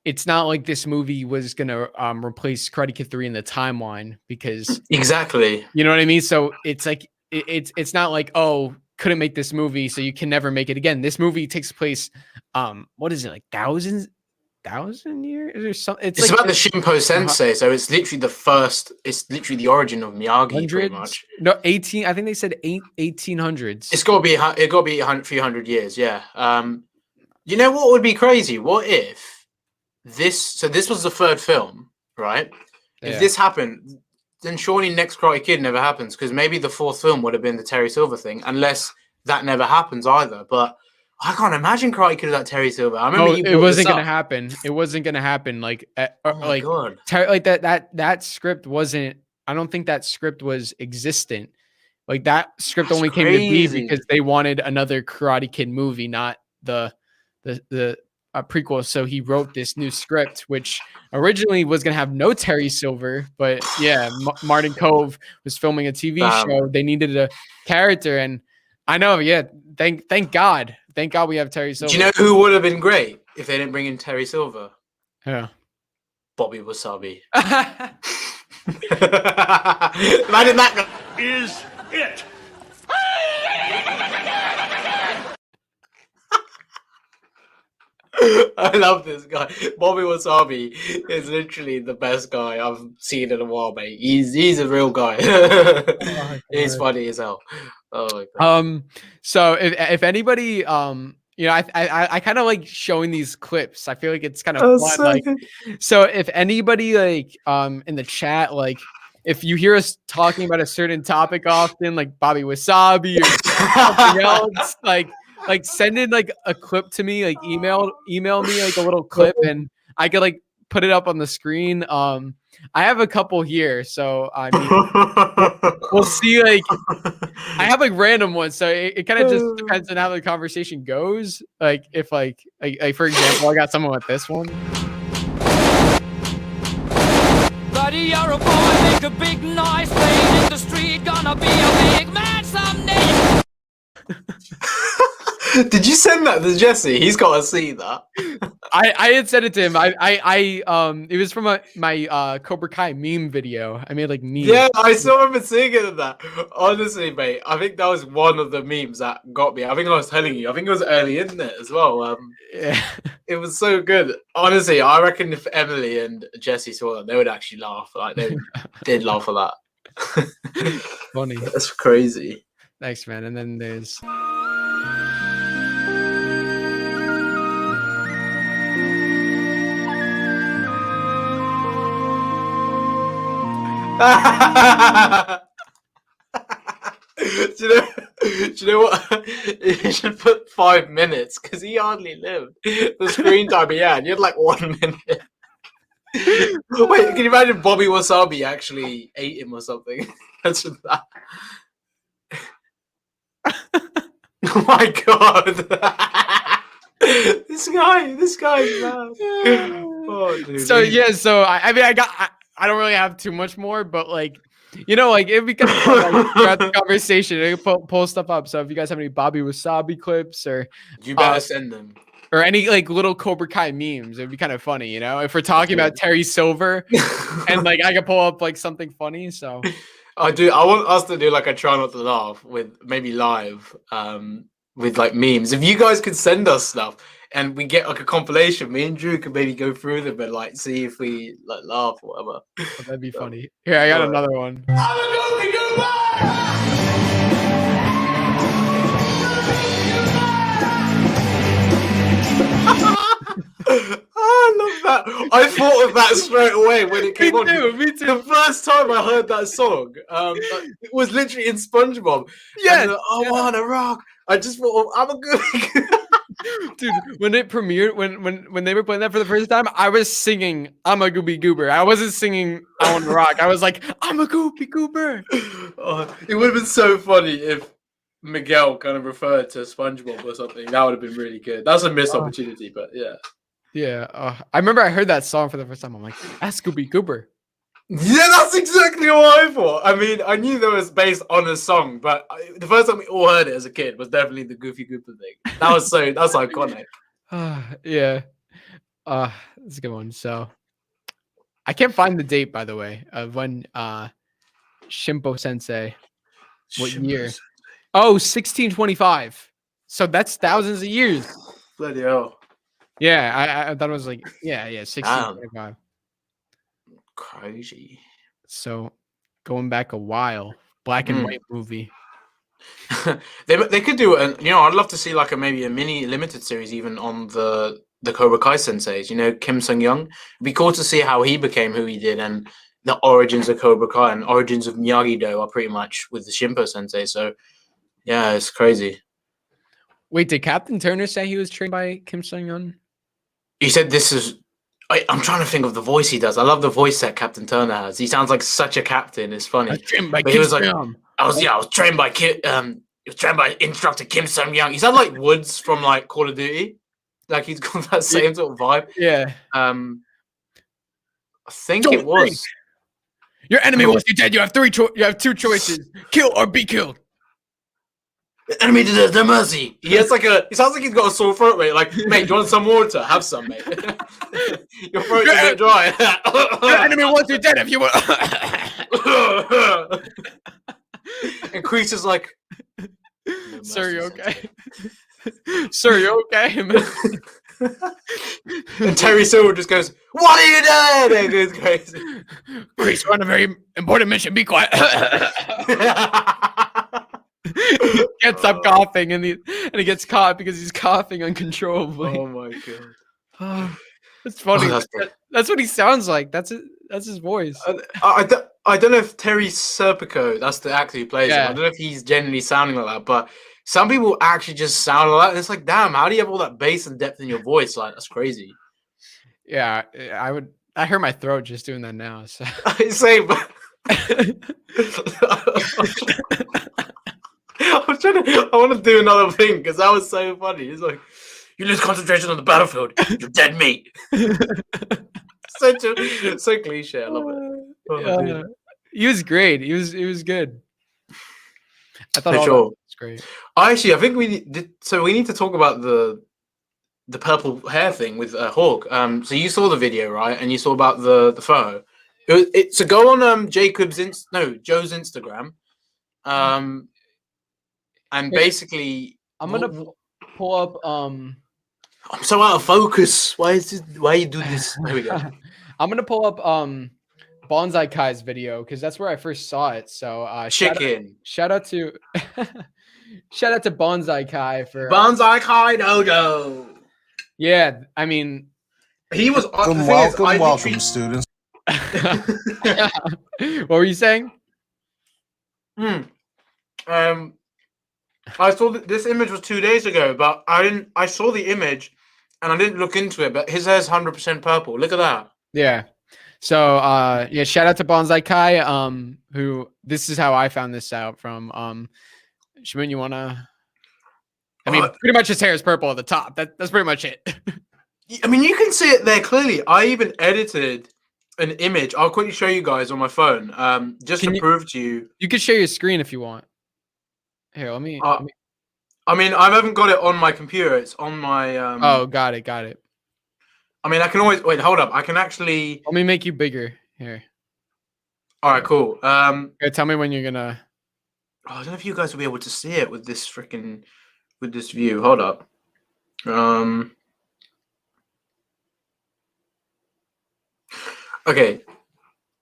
it's not like this movie was gonna replace Karate Kid 3 in the timeline, because Exactly. you know what I mean. So it's like it's not like, oh, couldn't make this movie, so you can never make it again. This movie takes place, what is it, like thousand years or something? It's like about the Shinpo Sensei, so it's literally the first. It's literally the origin of Miyagi, pretty much. No, 18. I think they said 1800s. It's got to be. It got to be a few hundred years. Yeah. You know what would be crazy? What if this? So this was the third film, right? If this happened, then surely next Karate Kid never happens, because maybe the fourth film would have been the Terry Silver thing, unless that never happens either. But I can't imagine Karate Kid without Terry Silver. I remember it wasn't gonna happen. It wasn't gonna happen. Like, like that script wasn't. I don't think that script was existent. Like that script only came to be because they wanted another Karate Kid movie, not the prequel. So he wrote this new script, which originally was going to have no Terry Silver, but yeah, Martin Cove was filming a TV show. They needed a character, and I know, yeah, thank God we have Terry Silver. Do you know who would have been great if they didn't bring in Terry Silver? Yeah, Bobby Wasabi. Imagine that Is it? I love this guy. Bobby Wasabi is literally the best guy I've seen in a while, mate. He's a real guy. He's funny as hell. Oh my God. So if anybody you know, I kind of like showing these clips. I feel like it's kind of fun. Like, so if anybody like in the chat, like if you hear us talking about a certain topic often, like Bobby Wasabi or something else, like send in like a clip to me, like email me like a little clip, and I could like put it up on the screen. I have a couple here, so I mean, we'll see. Like, I have like random ones, so it kind of just depends on how the conversation goes. Like, if like for example, I got someone with this one. Buddy, you're a boy, make a big noise, playing in the street, gonna be a big man someday. Did you send that to Jesse? He's got to see that. I had sent it to him. It was from my Cobra Kai meme video. I made like memes. Yeah, I still remember seeing it in that. Honestly, mate, I think that was one of the memes that got me. I think I was telling you. I think it was early in it as well. Yeah. It was so good. Honestly, I reckon if Emily and Jesse saw that, they would actually laugh. Like they did laugh at that. Funny. That's crazy. Thanks, man. And then there's. Do you know what? You should put 5 minutes, because he hardly lived. The screen time he had like 1 minute. Wait, can you imagine Bobby Wasabi actually ate him or something? That's that. Oh my God. This guy is mad. Oh, dude. So yeah, so I mean, I don't really have too much more, but like, you know, like it'd be kind of fun, like, throughout the conversation, I could pull stuff up. So if you guys have any Bobby Wasabi clips, or you better send them, or any like little Cobra Kai memes, it'd be kind of funny, you know, if we're talking about Terry Silver, and like I could pull up like something funny. So I want us to do like a try not to laugh with maybe live, with like memes. If you guys could send us stuff and we get like a compilation, me and Drew could maybe go through them and like see if we like laugh or whatever. Oh, that'd be funny. Here, I got another one. I love that. I thought of that straight away when it came on. Me too. The first time I heard that song, it was literally in SpongeBob. Yeah. I wanna rock. I just thought, I'm a good. Dude, when it premiered, when they were playing that for the first time, I was singing "I'm a Gooby Goober." I wasn't singing "I Want to Rock." I was like, "I'm a Gooby Goober." Oh, it would have been so funny if Miguel kind of referred to SpongeBob or something. That would have been really good. That's a missed opportunity, but yeah. Yeah, I remember I heard that song for the first time. I'm like, "That's Gooby Goober." Yeah, that's exactly what I thought. I mean, I knew that was based on a song, but the first time we all heard it as a kid was definitely the Goofy Goober thing. That's iconic. Yeah, that's a good one. So, I can't find the date, by the way, of when Shimpo Sensei. What year? Oh, 1625. So that's thousands of years. Bloody hell. Yeah, I thought it was like, yeah, 1625. Crazy. So going back a while, black and white movie. They could do it, and I'd love to see like maybe a mini limited series even on the Cobra Kai senseis. Kim Sung Young. It'd be cool to see how he became who he did, and the origins of Cobra Kai and origins of Miyagi Do are pretty much with the Shimpo Sensei. So yeah, it's crazy. Wait, did Captain Turner say he was trained by Kim Sung Young? He said this is. I'm trying to think of the voice he does. I love the voice that Captain Turner has. He sounds like such a captain. It's funny. But he was like, I was trained by instructor Kim Sung Young. He sounds like Woods from like Call of Duty. Like he's got that same sort of vibe. Yeah. I think it was. Your enemy wants you dead. You have two choices: kill or be killed. The enemy deserves no mercy. He sounds like he's got a sore throat, mate. Like, mate, do you want some water? Have some, mate. Your throat's a bit dry. Your enemy wants you dead if you want. And Kreese is like, "Sir, you okay? Sir, you okay?" And Terry Silver just goes, "What are you doing?" And goes crazy. "Kreese, we're on a very important mission. Be quiet." Gets up coughing, and he gets caught because he's coughing uncontrollably. Oh my god, it's funny. That's what he sounds like. That's his voice. I don't know if Terry Serpico, that's the actor who plays him. I don't know if he's genuinely sounding like that, but some people actually just sound like that. And it's like, damn, how do you have all that bass and depth in your voice? Like, that's crazy. Yeah, I heard my throat just doing that now. So. Same, but I want to do another thing because that was so funny. He's like, "You lose concentration on the battlefield, you're dead meat." So cliche. I love it. He was great. He was good. I thought For all sure. that was great. Actually, I think we need to talk about the purple hair thing with Hawk. So you saw the video, right? And you saw about the photo. So go on Joe's Instagram. And basically, I'm gonna pull up. I'm so out of focus. Why you do this? There we go. I'm gonna pull up Bonsai Kai's video because that's where I first saw it. So shout out to Bonsai Kai for Bonsai Kai Dojo. Yeah, I mean, he was welcome, students. What were you saying? I saw this image was 2 days ago, but I saw the image and I didn't look into it, but his hair's 100% purple. Look at that. Yeah. So shout out to Bonsai Kai, who this is how I found this out from. Shimon, you wanna pretty much his hair is purple at the top. That's pretty much it. I mean, you can see it there clearly. I even edited an image. I'll quickly show you guys on my phone. Just to prove to you. You could share your screen if you want. Here, let me. I mean, I haven't got it on my computer. It's on my. Oh, got it. I mean, I can always wait. Hold up. I can actually. Let me make you bigger here. All right, cool. Okay, tell me when you're gonna. I don't know if you guys will be able to see it with this view. Hold up. Okay.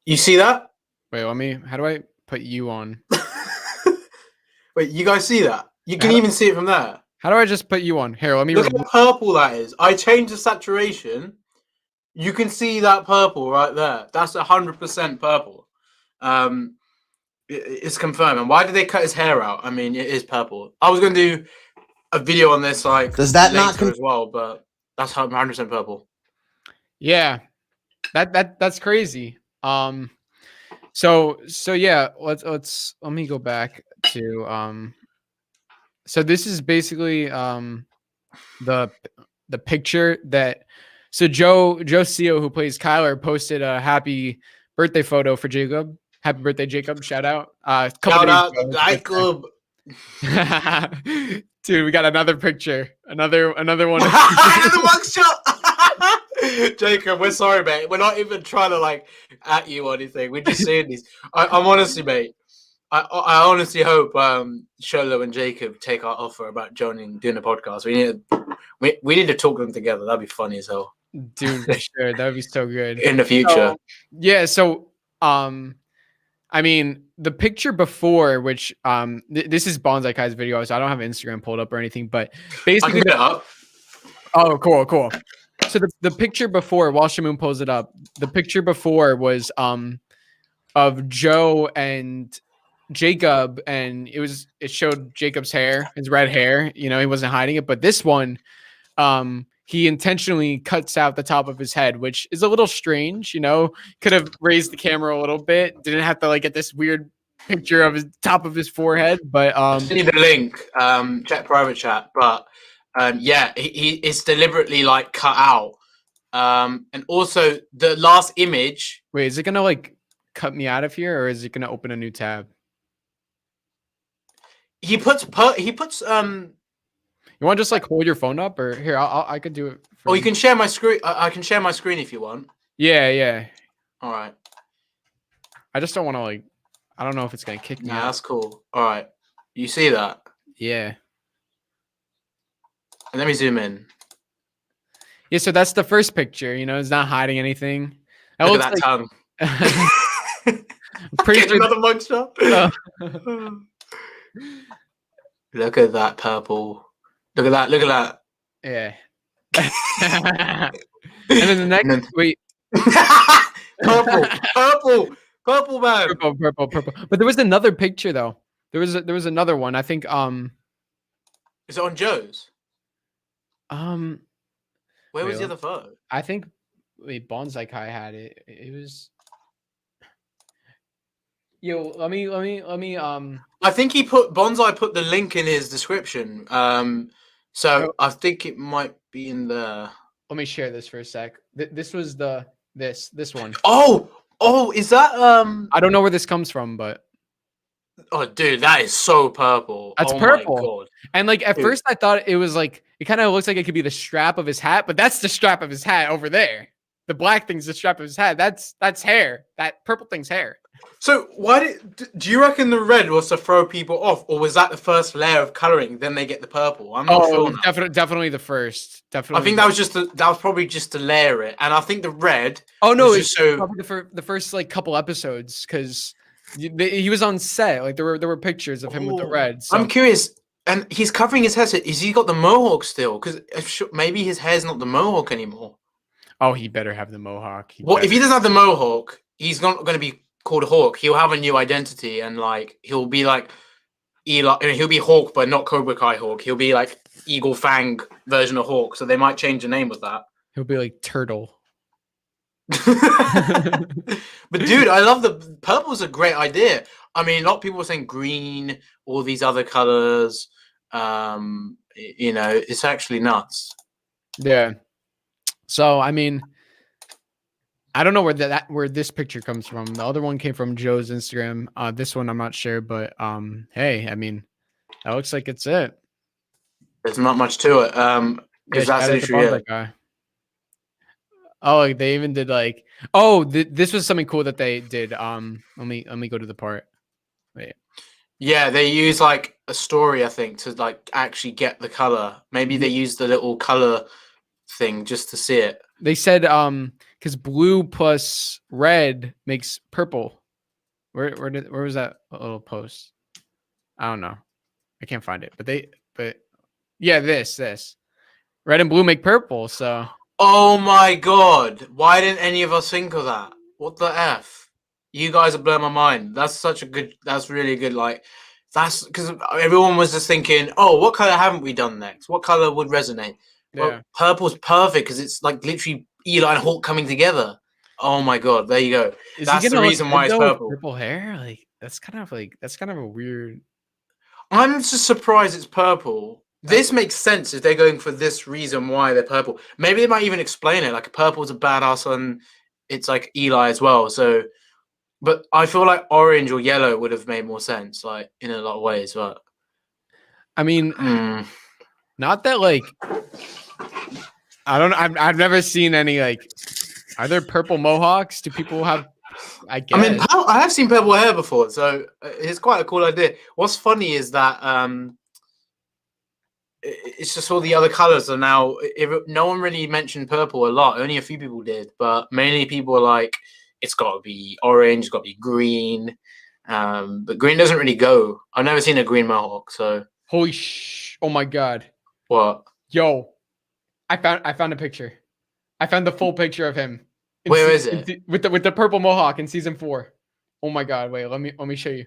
You see that? Wait, how do I put you on? Wait, you guys see that? You can even see it from there. How do I just put you on? Here, let me look how purple that is. I changed the saturation. You can see that purple right there. That's 100% purple. It's confirmed. And why did they cut his hair out? I mean, it is purple. I was going to do a video on this like Does that not later as well, but that's 100% purple. Yeah, that's crazy. So yeah, let me go back to so this is basically the picture that JoeCio, who plays Kyler, posted a happy birthday photo for Jacob. Happy birthday, Jacob! Shout out. Shout out to Jacob. Dude, we got another picture. Another one. Another mugshot. Jacob, we're sorry, mate. We're not even trying to like at you or anything. We're just saying these. I'm honestly, mate. I honestly hope Sholo and Jacob take our offer about doing a podcast. We need to talk them together. That'd be funny as hell. Dude, for sure. That'd be so good. In the future. So I mean, the picture before, which this is Bonsai Kai's video, so I don't have Instagram pulled up or anything, but basically, I can get it up. Oh, cool. So the picture before, while Shamoon pulls it up, the picture before was of Joe and Jacob, and it showed Jacob's hair, his red hair. You know, he wasn't hiding it, but this one, he intentionally cuts out the top of his head, which is a little strange. You know, could have raised the camera a little bit. Didn't have to like get this weird picture of his top of his forehead. But I need the link. Check private chat. But yeah, he is deliberately like cut out. And also the last image. Wait, is it gonna like cut me out of here, or is it gonna open a new tab? He puts. You want to just like hold your phone up, or here? I could do it. Oh, you can share my screen. I can share my screen if you want. Yeah. All right. I just don't want to like. I don't know if it's gonna kick me. Yeah, out. that's cool. All right. You see that? Yeah. And let me zoom in. Yeah. So that's the first picture. You know, it's not hiding anything. Look at that tongue. Pretty Get another mugshot. Look at that purple. Look at that. Look at that. Yeah. And then the next, wait. Purple, man. Purple. But there was another picture though. There was another one. I think. Is it on Joe's? Where was wait, the other photo? I think. Wait, Bonsai Kai had it. It was. Yo, let me. I think Bonsai put the link in his description. So I think it might be in there. Let me share this for a sec. This was this one. Oh, is that I don't know where this comes from, but oh, dude, that is so purple. That's purple. My God. And like at first, I thought it was like it kind of looks like it could be the strap of his hat, but that's the strap of his hat over there. The black thing's the strap of his hat. That's hair. That purple thing's hair. So do you reckon the red was to throw people off, or was that the first layer of coloring? Then they get the purple. I'm not sure. Definitely the first. Definitely. I think that was probably just to layer it, and I think the red. Oh no, it's probably the first like couple episodes because he was on set. Like there were pictures of him with the red. So. I'm curious, and he's covering his hair. So is he got the mohawk still? Because maybe his hair's not the mohawk anymore. Oh, he better have the mohawk. If he doesn't have the mohawk, he's not going to be called Hawk. He'll have a new identity, and like he'll be like Eli. He'll be Hawk, but not Cobra Kai Hawk. He'll be like Eagle Fang version of Hawk. So they might change the name of that. He'll be like Turtle. But dude, I love the purple's a great idea. I mean, a lot of people were saying green, all these other colors. You know, it's actually nuts. Yeah. So I mean, I don't know where this picture comes from. The other one came from Joe's Instagram. This one I'm not sure, but hey, I mean, that looks like it's it. There's not much to it. Because that's literally it. Guy. Oh, they even did like this was something cool that they did. Let me go to the part. Wait. Yeah, they use like a story, I think, to like actually get the color. Maybe they use the little color thing just to see it. They said because blue plus red makes purple. Where was that little post? I don't know. I can't find it. But yeah, this red and blue make purple. So oh my God, why didn't any of us think of that? What the F? You guys are blowing my mind. That's really good. Like that's because everyone was just thinking, oh, what color haven't we done next? What color would resonate? Well, Yeah. purple's perfect because it's like literally Eli and Hulk coming together. Oh my god, there you go. Is That's he the gonna reason look why good it's though with purple. purple hair? Like that's kind of a weird. I'm just surprised it's purple. This makes sense if they're going for this reason why they're purple. Maybe they might even explain it. Like purple's a badass and it's like Eli as well. So, but I feel like orange or yellow would have made more sense, like in a lot of ways. But I mean, hmm. not that like I don't. I've never seen any like. Are there purple mohawks? Do people have? I guess. I mean, I have seen purple hair before, so it's quite a cool idea. What's funny is that it's just all the other colors are now. No one really mentioned purple a lot. Only a few people did, but mainly people are like, it's got to be orange, it's got to be green. But green doesn't really go. I've never seen a green mohawk. So Holy oh my god! what? Yo, I found a picture. I found the full picture of him. Where is it? With the purple mohawk in season 4. Oh my god! Wait, let me show you.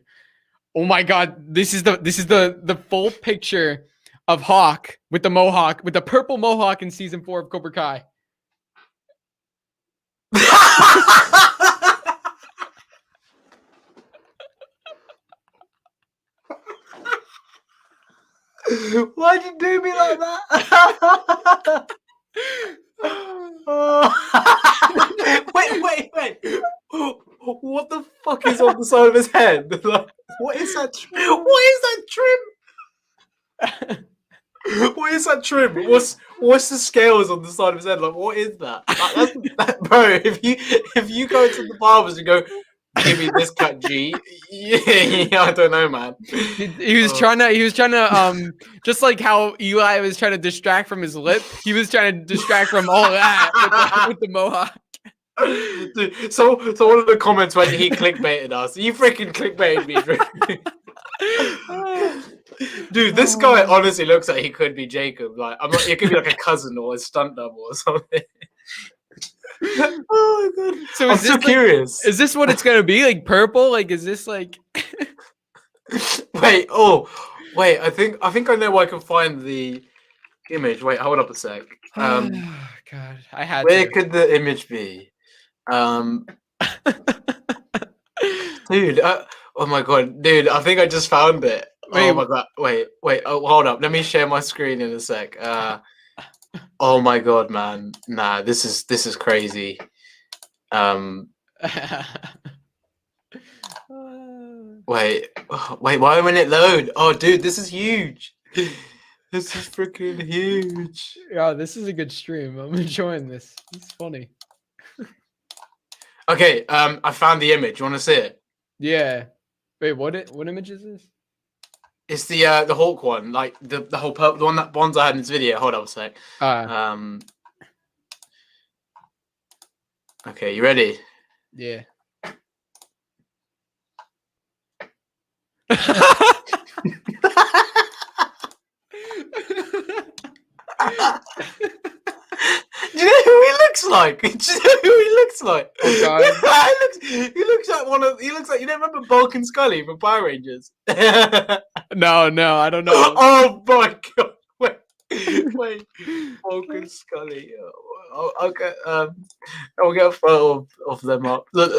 Oh my god! This is the full picture of Hawk with the mohawk with the purple mohawk in season 4 of Cobra Kai. Why'd you do me like that? Wait. What the fuck is on the side of his head? Like, what is that trim? What is that trim? What's the scales on the side of his head? Like, what is that? Like, bro, if you go to the barbers and go, give me this cut, G. Yeah, I don't know, man. He was trying to just like how Eli was trying to distract from his lip, he was trying to distract from all that with the mohawk. Dude, so one of the comments when he clickbaited us, you freaking clickbaited me. Dude, this guy honestly looks like he could be Jacob. Like, it could be like a cousin or a stunt double or something. Oh my god! So I'm so curious. Is this what it's gonna be? Like purple? Like, is this like? Wait. I think I know where I can find the image. Wait, hold up a sec. God, I had. Where could the image be? Dude. Oh my god, dude! I think I just found it. Wait, oh my god! Wait! Oh, hold up. Let me share my screen in a sec. Oh my god, man! Nah, this is crazy. Wait! Why won't it load? Oh, dude, this is huge. This is freaking huge. Yeah, this is a good stream. I'm enjoying this. It's funny. Okay, I found the image. You want to see it? Yeah. Wait, what image is this? It's the Hulk one, like the whole purple, the one that Bonza had in his video. Hold on a sec. Okay, you ready? Yeah. Do you know who he looks like? Do you know who he looks like? Oh god. he looks like you don't remember Bulk and Scully from Power Rangers? No, I don't know. Oh my god. Wait. Bulk and Scully. Oh, okay. I'll get a photo of them up. Look.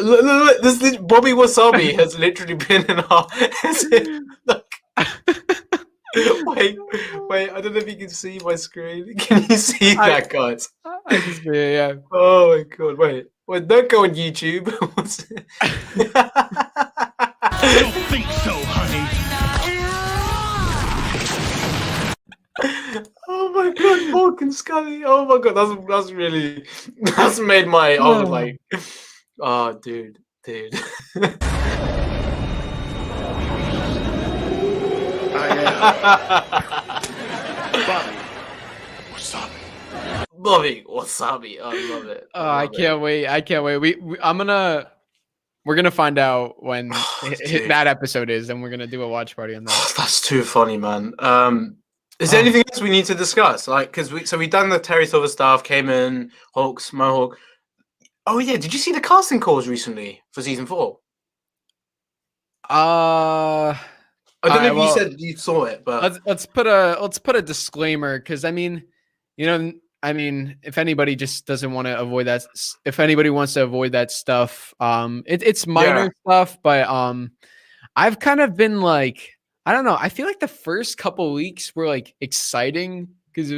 This Bobby Wasabi has literally been in our Wait, I don't know if you can see my screen. Can you see that, guys? I can see it, yeah. Oh my god, wait, don't go on YouTube. I don't think so, honey. Oh my god, Mark and Scully. Oh my god, that's made my like, oh dude. Bobby Wasabi. I love it. I can't wait. We're gonna find out when that episode is, and we're gonna do a watch party on that. That's too funny, man. Is there anything else we need to discuss? Like, because we've done the Terry Silver stuff, Kamen, Hawks, Mohawk. Oh yeah, did you see the casting calls recently for season 4? I don't know Alright, if well, you said you saw it, but let's put a disclaimer, because I mean, if anybody just doesn't want to avoid that, if anybody wants to avoid that stuff, it's minor Yeah. stuff, but I've kind of been like, I don't know, I feel like the first couple weeks were like exciting because it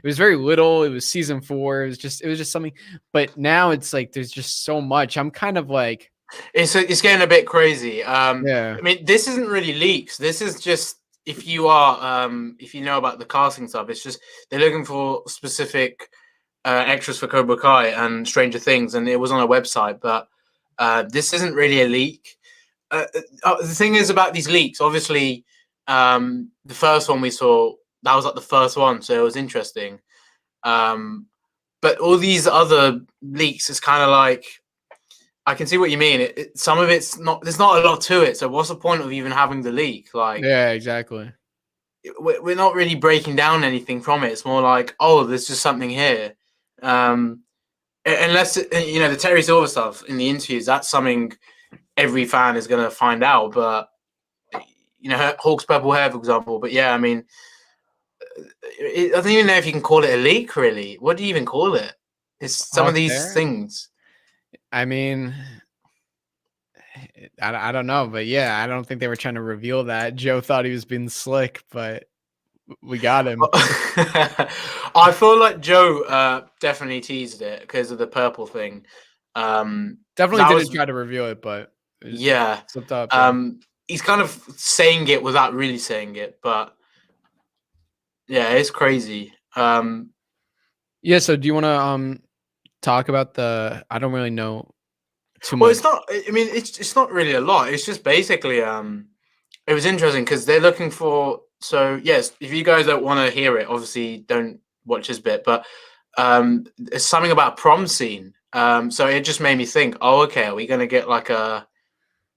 was very little. It was season 4. It was just something, but now it's like there's just so much. I'm kind of like, it's getting a bit crazy. yeah, I mean, this isn't really leaks. This is just if you know about the casting stuff, it's just they're looking for specific extras for Cobra Kai and Stranger Things, and it was on a website. But this isn't really a leak. The thing is about these leaks, obviously, the first one we saw, that was like the first one, so it was interesting. But all these other leaks is kind of like, I can see what you mean. Some of it's not. There's not a lot to it. So what's the point of even having the leak? Like, yeah, exactly. we're not really breaking down anything from it. It's more like, oh, there's just something here. Unless the Terry Silver stuff in the interviews, that's something every fan is gonna find out. But Hawk's purple hair, for example. But yeah, I mean, I don't even know if you can call it a leak. Really, what do you even call it? It's some of these things. I mean, I don't know, but yeah, I don't think they were trying to reveal that. Joe thought he was being slick, but we got him. I feel like Joe definitely teased it because of the purple thing. Definitely didn't try to reveal it, but yeah, slipped up. He's kind of saying it without really saying it, but yeah, it's crazy. Yeah. So do you want to talk about the? I don't really know too much. Well, it's not. I mean, it's not really a lot. It's just basically it was interesting because they're looking for. So yes, if you guys don't want to hear it, obviously don't watch this bit. But it's something about a prom scene. So it just made me think. Oh, okay, are we gonna get like a,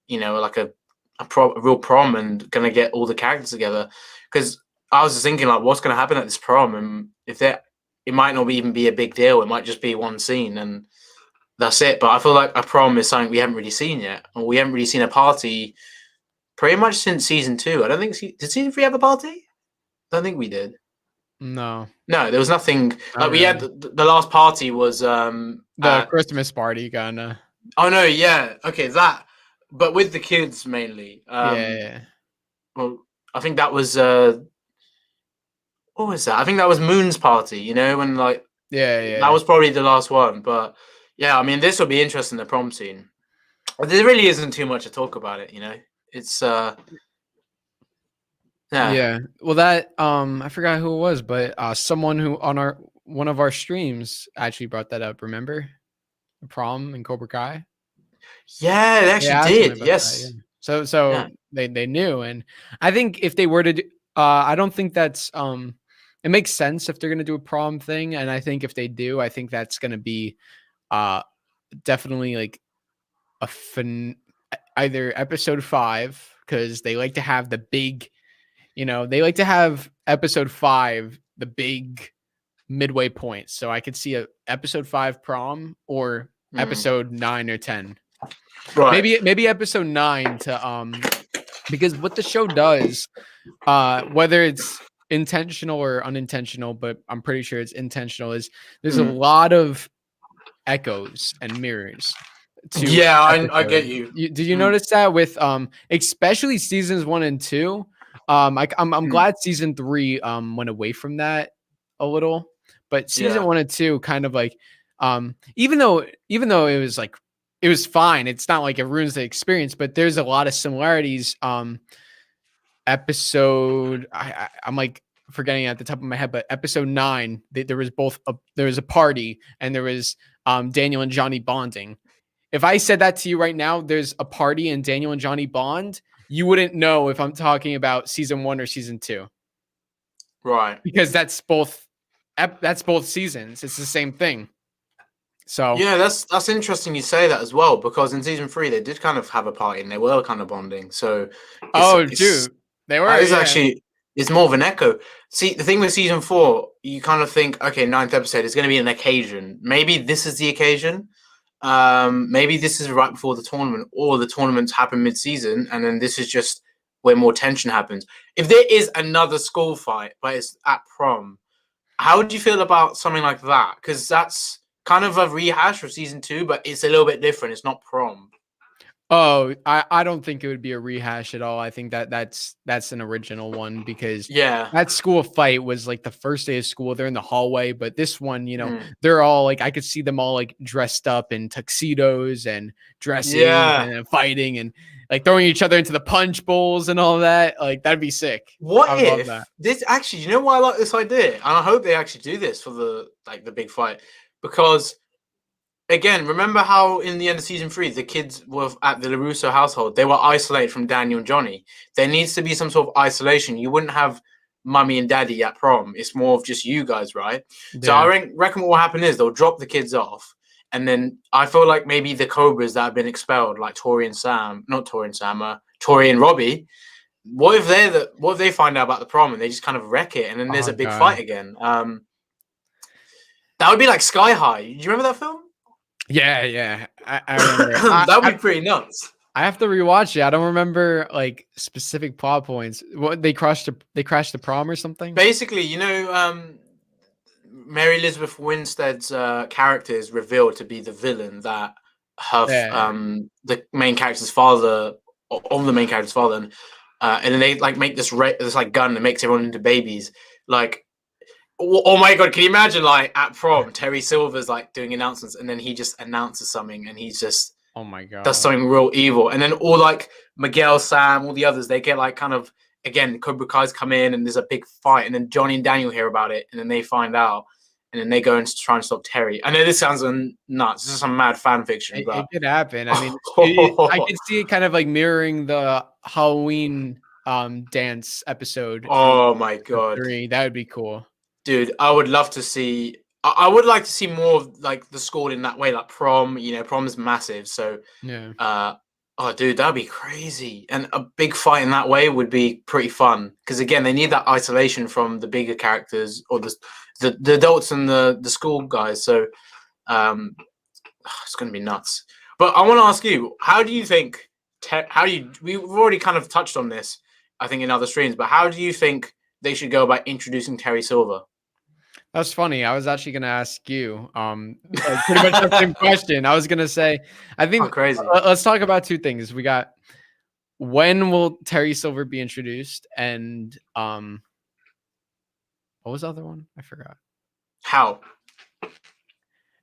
a real prom and gonna get all the characters together? Because I was just thinking like, what's gonna happen at this prom, and if it might not even be a big deal. It might just be one scene and that's it. But I feel like a prom is something we haven't really seen yet, and we haven't really seen a party pretty much since season 2. I don't think did season 3 have a party? I don't think we did. No, there was nothing. Like really. We had the last party was the Christmas party, kinda. Oh no, yeah, okay, that. But with the kids mainly. Yeah. Well, I think that was what was that? I think that was Moon's party. When like Yeah. That was probably the last one, but yeah, I mean, this will be interesting. The prom scene. There really isn't too much to talk about it. It's yeah. Well, that I forgot who it was, but someone who on one of our streams actually brought that up. Remember, Prom and Cobra Kai. Yeah, they actually did. Yes. That, yeah. So Yeah. they knew, and I think if they were to, I don't think that's it makes sense if they're gonna do a prom thing, and I think if they do, I think that's gonna be definitely like either episode 5, because they like to have the big, they like to have episode 5 the big midway point. So I could see a episode 5 prom or episode 9 or 10. Right. Maybe episode 9 to because what the show does, whether it's intentional or unintentional, but I'm pretty sure it's intentional, is there's a lot of echoes and mirrors. Yeah, I get you. Did you notice that with especially seasons 1 and 2? I'm glad season 3 went away from that a little, but season 1 and 2 kind of like even though it was like, it was fine, it's not like it ruins the experience, but there's a lot of similarities. Episode I'm like forgetting at the top of my head, but episode 9, there was a party and there was Daniel and Johnny bonding. If I said that to you right now, there's a party and Daniel and Johnny bond, you wouldn't know if I'm talking about season 1 or season 2. Right. Because that's both seasons. It's the same thing. So yeah, that's interesting you say that as well, because in season 3 they did kind of have a party and they were kind of bonding. So dude, they were. It's actually, it's more of an echo. See, the thing with season 4, you kind of think, okay, 9th episode is going to be an occasion. Maybe this is the occasion. Maybe this is right before the tournament, or the tournaments happen mid-season, and then this is just where more tension happens. If there is another school fight, but it's at prom, how would you feel about something like that? Because that's kind of a rehash of season 2, but it's a little bit different. It's not prom. Oh, I don't think it would be a rehash at all. I think that's an original one, because Yeah. that school fight was like the first day of school. They're in the hallway, but this one, Mm. they're all like, I could see them all like dressed up in tuxedos and dresses Yeah. and fighting and like throwing each other into the punch bowls and all that. Like, that'd be sick. What I would love if that. this actually? You know why I like this idea, and I hope they actually do this for the big fight, because again, remember how in the end of season 3 the kids were at the LaRusso household? They were isolated from Daniel and Johnny. There needs to be some sort of isolation. You wouldn't have mummy and daddy at prom. It's more of just you guys, right? So Yeah. I reckon what will happen is they'll drop the kids off, and then I feel like maybe the Cobras that have been expelled, like Tory and Sam, Tory and Robbie. What if they find out about the prom and they just kind of wreck it, and then there's Oh, a big God. fight again? That would be like Sky High. Do you remember that film? Yeah. I remember. That would be pretty nuts. I have to rewatch it. I don't remember like specific plot points. What they crashed the prom or something? Basically, Mary Elizabeth Winstead's character is revealed to be the villain that the main character's father, of the main character's father, and then they like make this like gun that makes everyone into babies. Like, oh my god, can you imagine like at prom, Terry Silver's like doing announcements, and then he just announces something, and he's just Oh my god, does something real evil, and then all like Miguel, Sam, all the others, they get like kind of again Cobra Kai's come in, and there's a big fight, and then Johnny and Daniel hear about it, and then they find out, and then they go and try and stop Terry. I know this sounds nuts. This is some mad fan fiction, but it could happen. I mean, I could see it kind of like mirroring the Halloween dance episode. Oh my god, 3. That would be cool, dude. I would love to see. I would like to see more of like the school in that way, like prom. Prom is massive, so yeah. Oh, dude, that'd be crazy. And a big fight in that way would be pretty fun. Because again, they need that isolation from the bigger characters or the adults and the school guys. So it's going to be nuts. But I want to ask you, how do you think? We've already kind of touched on this, I think, in other streams. But how do you think they should go about introducing Terry Silver? That's funny. I was actually going to ask you pretty much the same question. I was going to say, I think crazy. Let's talk about 2 things. We got, when will Terry Silver be introduced? And what was the other one? I forgot. How?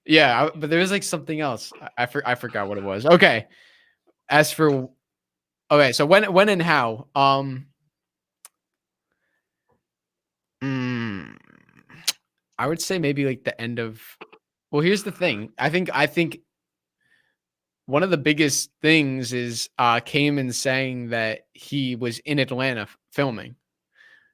Yeah, but there was like something else. I forgot what it was. Okay. So when and how? I would say maybe like the end of. Well, here's the thing. I think one of the biggest things is Kamen saying that he was in Atlanta filming.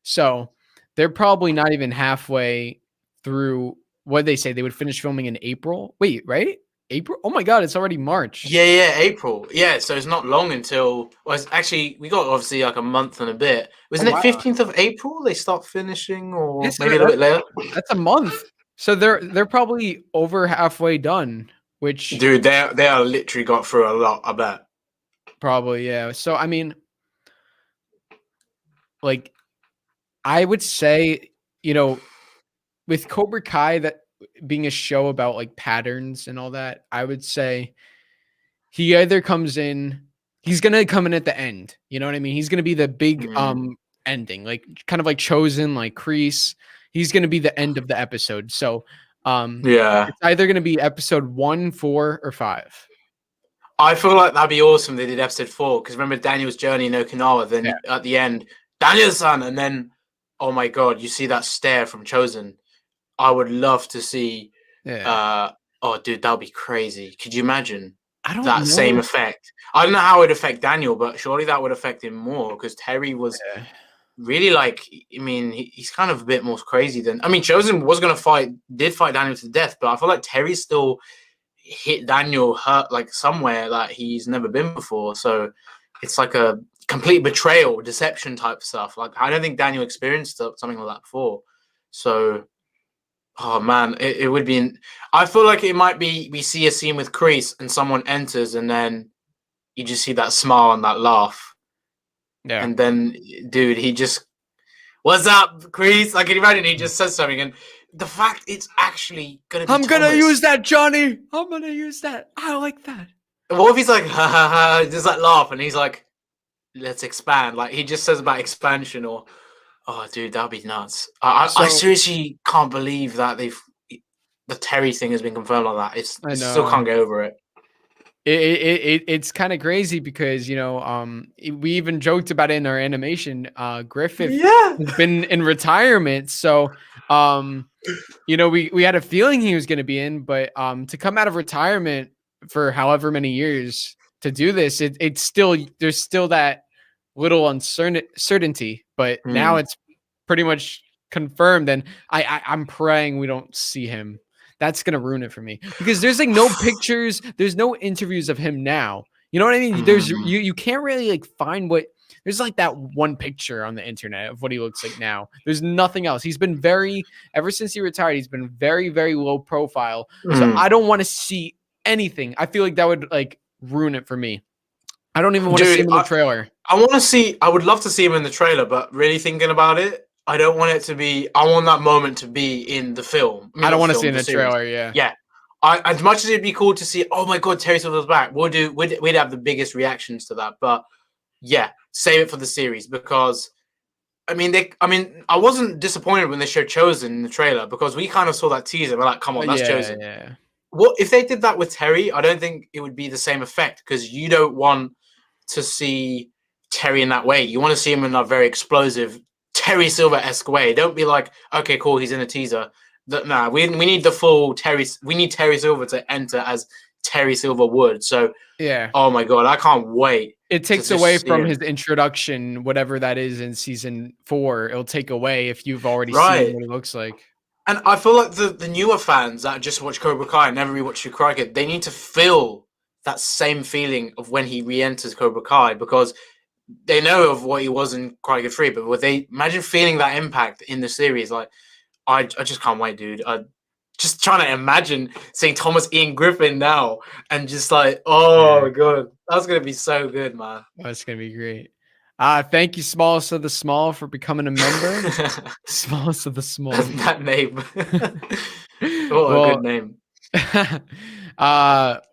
So they're probably not even halfway through. What they say they would finish filming in April. Wait, right? April? Oh my god, it's already March. Yeah, April. Yeah, so it's not long until. Well, it's actually, we got obviously like a month and a bit. Wasn't it 15th of April they start finishing, or maybe a little bit later? That's a month. So they're probably over halfway done. Which, dude, they are literally got through a lot. I bet. Probably, yeah. So I mean, like, I would say, with Cobra Kai, that being a show about like patterns and all that, I would say he either comes in, he's gonna come in at the end. You know what I mean? He's gonna be the big ending, like kind of like Chosen, like Kreese. He's gonna be the end of the episode. So it's either gonna be episode 1, 4, or 5. I feel like that'd be awesome. They did episode 4 because remember Daniel's journey in Okinawa. Then at the end, Daniel's son, and then oh my god, you see that stare from Chosen. I would love to see. Oh, dude, that would be crazy. Could you imagine that same effect? I don't know how it would affect Daniel, but surely that would affect him more because Terry was really like. I mean, he's kind of a bit more crazy than. I mean, Chosen was gonna did fight Daniel to death, but I feel like Terry still hit Daniel hurt like somewhere that he's never been before. So it's like a complete betrayal, deception type stuff. Like I don't think Daniel experienced something like that before. So. Oh man, it would be. I feel like it might be. We see a scene with Kreese and someone enters, and then you just see that smile and that laugh. Yeah. And then, dude, he just, what's up, Kreese? Like, can you imagine? He just says something, and the fact it's actually gonna be I'm gonna Thomas. use that, Johnny. I'm gonna use that. I like that. What if he's like, ha ha ha, just like laugh, and he's like, let's expand. Like, he just says about expansion, or, oh, dude, that'd be nuts. I So- seriously can't believe that the Terry thing has been confirmed like that. I I still know. can't get over it. It's kind of crazy because we even joked about it in our animation. Griffith Yeah. has been in retirement, so we had a feeling he was going to be in, but to come out of retirement for however many years to do this, it's still, there's still that little uncertainty, but now it's pretty much confirmed, and I'm praying we don't see him. That's gonna ruin it for me because there's like no pictures, there's no interviews of him now. You know what I mean? There's you can't really like find what, there's like that one picture on the internet of what he looks like now. There's nothing else. He's been ever since he retired, he's been very, very low profile. So I don't want to see anything. I feel like that would like ruin it for me. I don't even want to see him in the trailer. I would love to see him in the trailer, but really thinking about it, I don't want it to be. I want that moment to be in the film. I don't want to see in the trailer. Yeah. Yeah. As much as it'd be cool to see, oh my god, Terry Silver's back, we'd have the biggest reactions to that. But yeah, save it for the series because I wasn't disappointed when they showed Chosen in the trailer because we kind of saw that teaser. We're like, come on, that's Chosen. Yeah. What if they did that with Terry? I don't think it would be the same effect because you don't want to see Terry in that way. You want to see him in a very explosive Terry Silver-esque way. Don't be like, okay, cool, he's in a teaser. Nah, we need the full Terry. We need Terry Silver to enter as Terry Silver would. So yeah. Oh my god, I can't wait. It takes away from his introduction, whatever that is in season 4. It'll take away if you've already seen what it looks like. And I feel like the newer fans that just watch Cobra Kai and never rewatch Karate Kid, they need to feel that same feeling of when he re-enters Cobra Kai because they know of what he was in Karate Kid 3, but would they imagine feeling that impact in the series? Like, I just can't wait, dude. I just trying to imagine seeing Thomas Ian Griffin now and just like, oh my god, that's gonna be so good, man. That's gonna be great. Thank you, Smallest of the Small, for becoming a member. Smallest of the Small. That name. What a good name.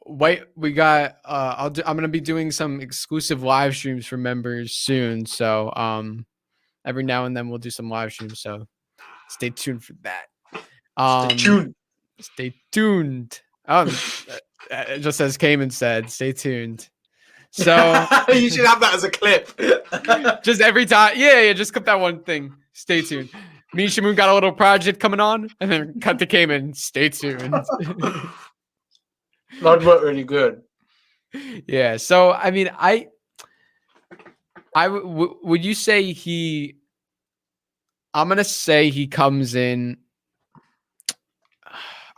Wait, we got I'm gonna be doing some exclusive live streams for members soon. So every now and then we'll do some live streams. So stay tuned for that. Stay tuned. Just as Kamen said, stay tuned. So you should have that as a clip. Just every time. Yeah, just clip that one thing. Stay tuned. Me and Shamoon got a little project coming on, and then cut to Kamen. Stay tuned. That worked really good. Yeah. So I mean, would you say he? I'm gonna say he comes in.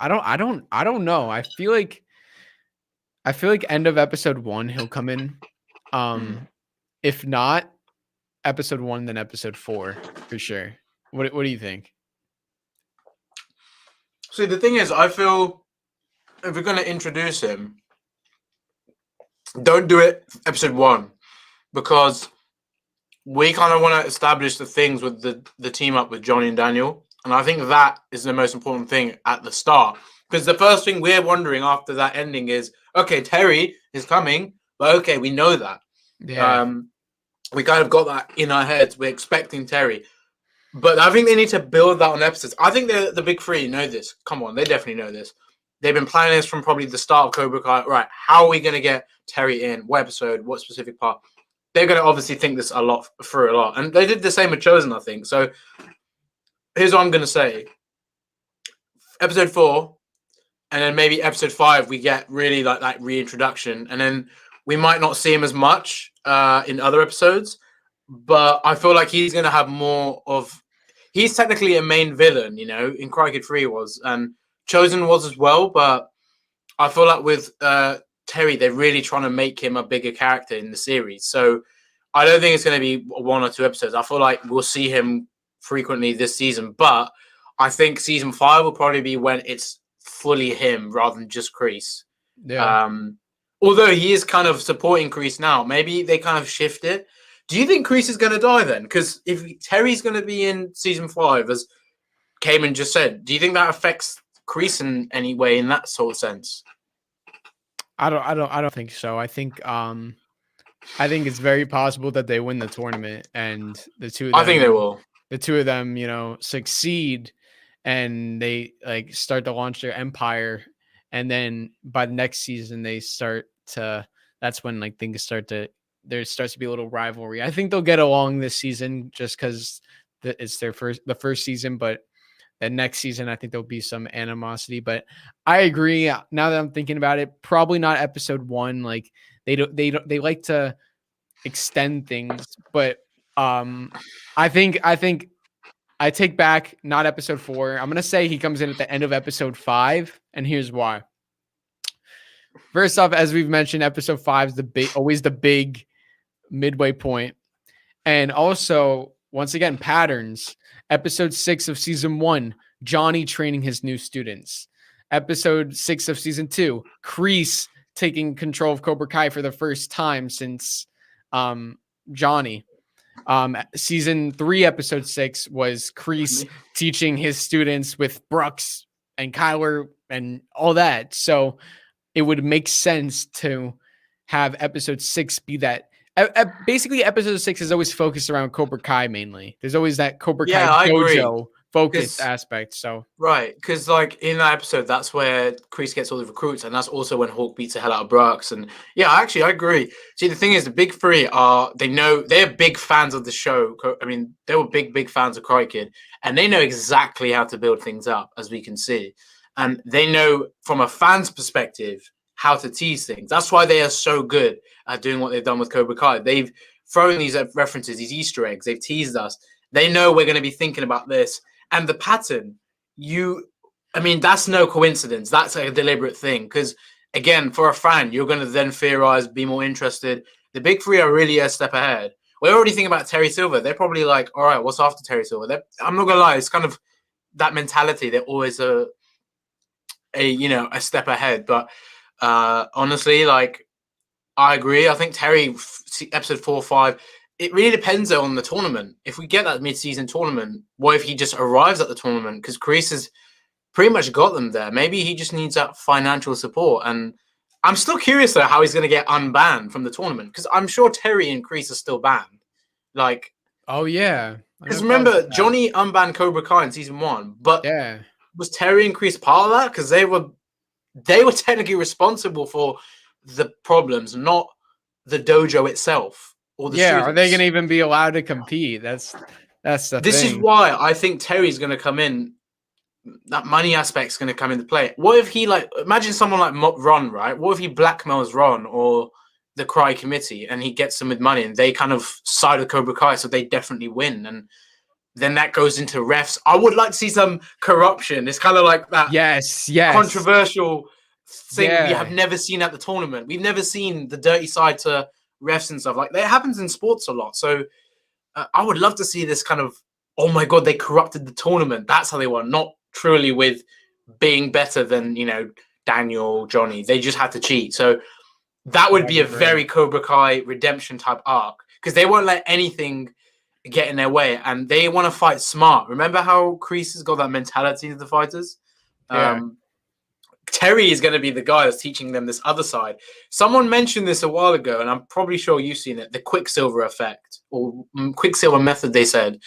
I don't know. I feel like end of episode 1 he'll come in. If not episode 1, then episode 4 for sure. What do you think? See, the thing is, I feel if we're gonna introduce him, don't do it episode 1 because we kind of want to establish the things with the team up with Johnny and Daniel. And I think that is the most important thing at the start. Because the first thing we're wondering after that ending is, okay, Terry is coming, but okay, we know that. Yeah. We kind of got that in our heads. We're expecting Terry. But I think they need to build that on episodes. I think the big three know this. Come on, they definitely know this. They've been planning this from probably the start of Cobra Kai. Right, how are we going to get Terry in? What episode? What specific part? They're going to obviously think this through a lot. And they did the same with Chosen, I think. So here's what I'm going to say. Episode 4, and then maybe episode 5, we get really like that reintroduction. And then we might not see him as much in other episodes. But I feel like he's going to have more of... He's technically a main villain, you know, in Karate Kid 3 was. And Chosen was as well. But I feel like with Terry, they're really trying to make him a bigger character in the series. So I don't think it's going to be 1 or 2 episodes. I feel like we'll see him frequently this season. But I think season 5 will probably be when it's fully him rather than just Kreese. Yeah. Although he is kind of supporting Kreese now. Maybe they kind of shift it Do you think Kreese is going to die then? Because if Terry's going to be in season 5, as Kamen just said, do you think that affects Kreese in any way in that sort of sense? I don't think so. I think it's very possible that they win the tournament and the two of them, I think they will. The two of them, succeed and they like start to launch their empire, and then by the next season that's when like things there starts to be a little rivalry. I think they'll get along this season just because it's the first season, but the next season I think there'll be some animosity. But I agree. Now that I'm thinking about it, probably not episode 1. Like they like to extend things, but I think I take back not episode 4. I'm gonna say he comes in at the end of episode 5, and here's why. First off, as we've mentioned, episode 5 is always the big midway point. And also, once again, patterns. Episode 6 of season 1, Johnny training his new students. Episode 6 of season 2, Kreese taking control of Cobra Kai for the first time since Johnny. Season 3, episode 6 was Kreese teaching his students with Brooks and Kyler and all that. So it would make sense to have episode 6 be that. Basically, episode 6 is always focused around Cobra Kai mainly. There's always that Cobra Kai dojo focused aspect. So right, because like in that episode, that's where Kreese gets all the recruits, and that's also when Hawk beats the hell out of Brooks. And yeah, actually, I agree. See, the thing is, the big three they're big fans of the show. I mean, they were big fans of Karate Kid, and they know exactly how to build things up, as we can see, and they know from a fan's perspective how to tease things. That's why they are so good at doing what they've done with Cobra Kai. They've thrown these references, these Easter eggs. They've teased us. They know we're going to be thinking about this. And the pattern, that's no coincidence. That's a deliberate thing. Because, again, for a fan, you're going to then theorize, be more interested. The big three are really a step ahead. We're already thinking about Terry Silver. They're probably like, all right, what's after Terry Silver? I'm not going to lie. It's kind of that mentality. They're always a step ahead. But honestly, like, I agree. I think Terry, episode 4 or 5, it really depends on the tournament. If we get that mid-season tournament, what if he just arrives at the tournament? Because Kreese has pretty much got them there. Maybe he just needs that financial support. And I'm still curious, though, how he's going to get unbanned from the tournament. Because I'm sure Terry and Kreese are still banned. Like, oh, yeah. Because remember, Johnny unbanned Cobra Kai in season 1. But yeah, was Terry and Kreese part of that? Because they were technically responsible for the problems, not the dojo itself or the students. Are they going to even be allowed to compete? That's the This thing. is why I think Terry's going to come in. That money aspect's going to come into play. What if he imagine someone like Ron, right? What if he blackmails Ron or the Cry Committee and he gets them with money and they kind of side with Cobra Kai, so they definitely win, and then that goes into refs. I would like to see some corruption. It's kind of like that. Yes. Controversial thing we have never seen at the tournament. We've never seen the dirty side to refs and stuff like that. It happens in sports a lot. So I would love to see this kind of, oh my God, they corrupted the tournament. That's how they won. Not truly with being better than, Daniel, Johnny. They just had to cheat. So that would be a very Cobra Kai redemption type arc, because they won't let anything get in their way and they want to fight smart. Remember how Kreese has got that mentality of the fighters? Yeah. Terry is going to be the guy that's teaching them this other side. Someone mentioned this a while ago, and I'm probably sure you've seen it, the Quicksilver effect or Quicksilver method, they said,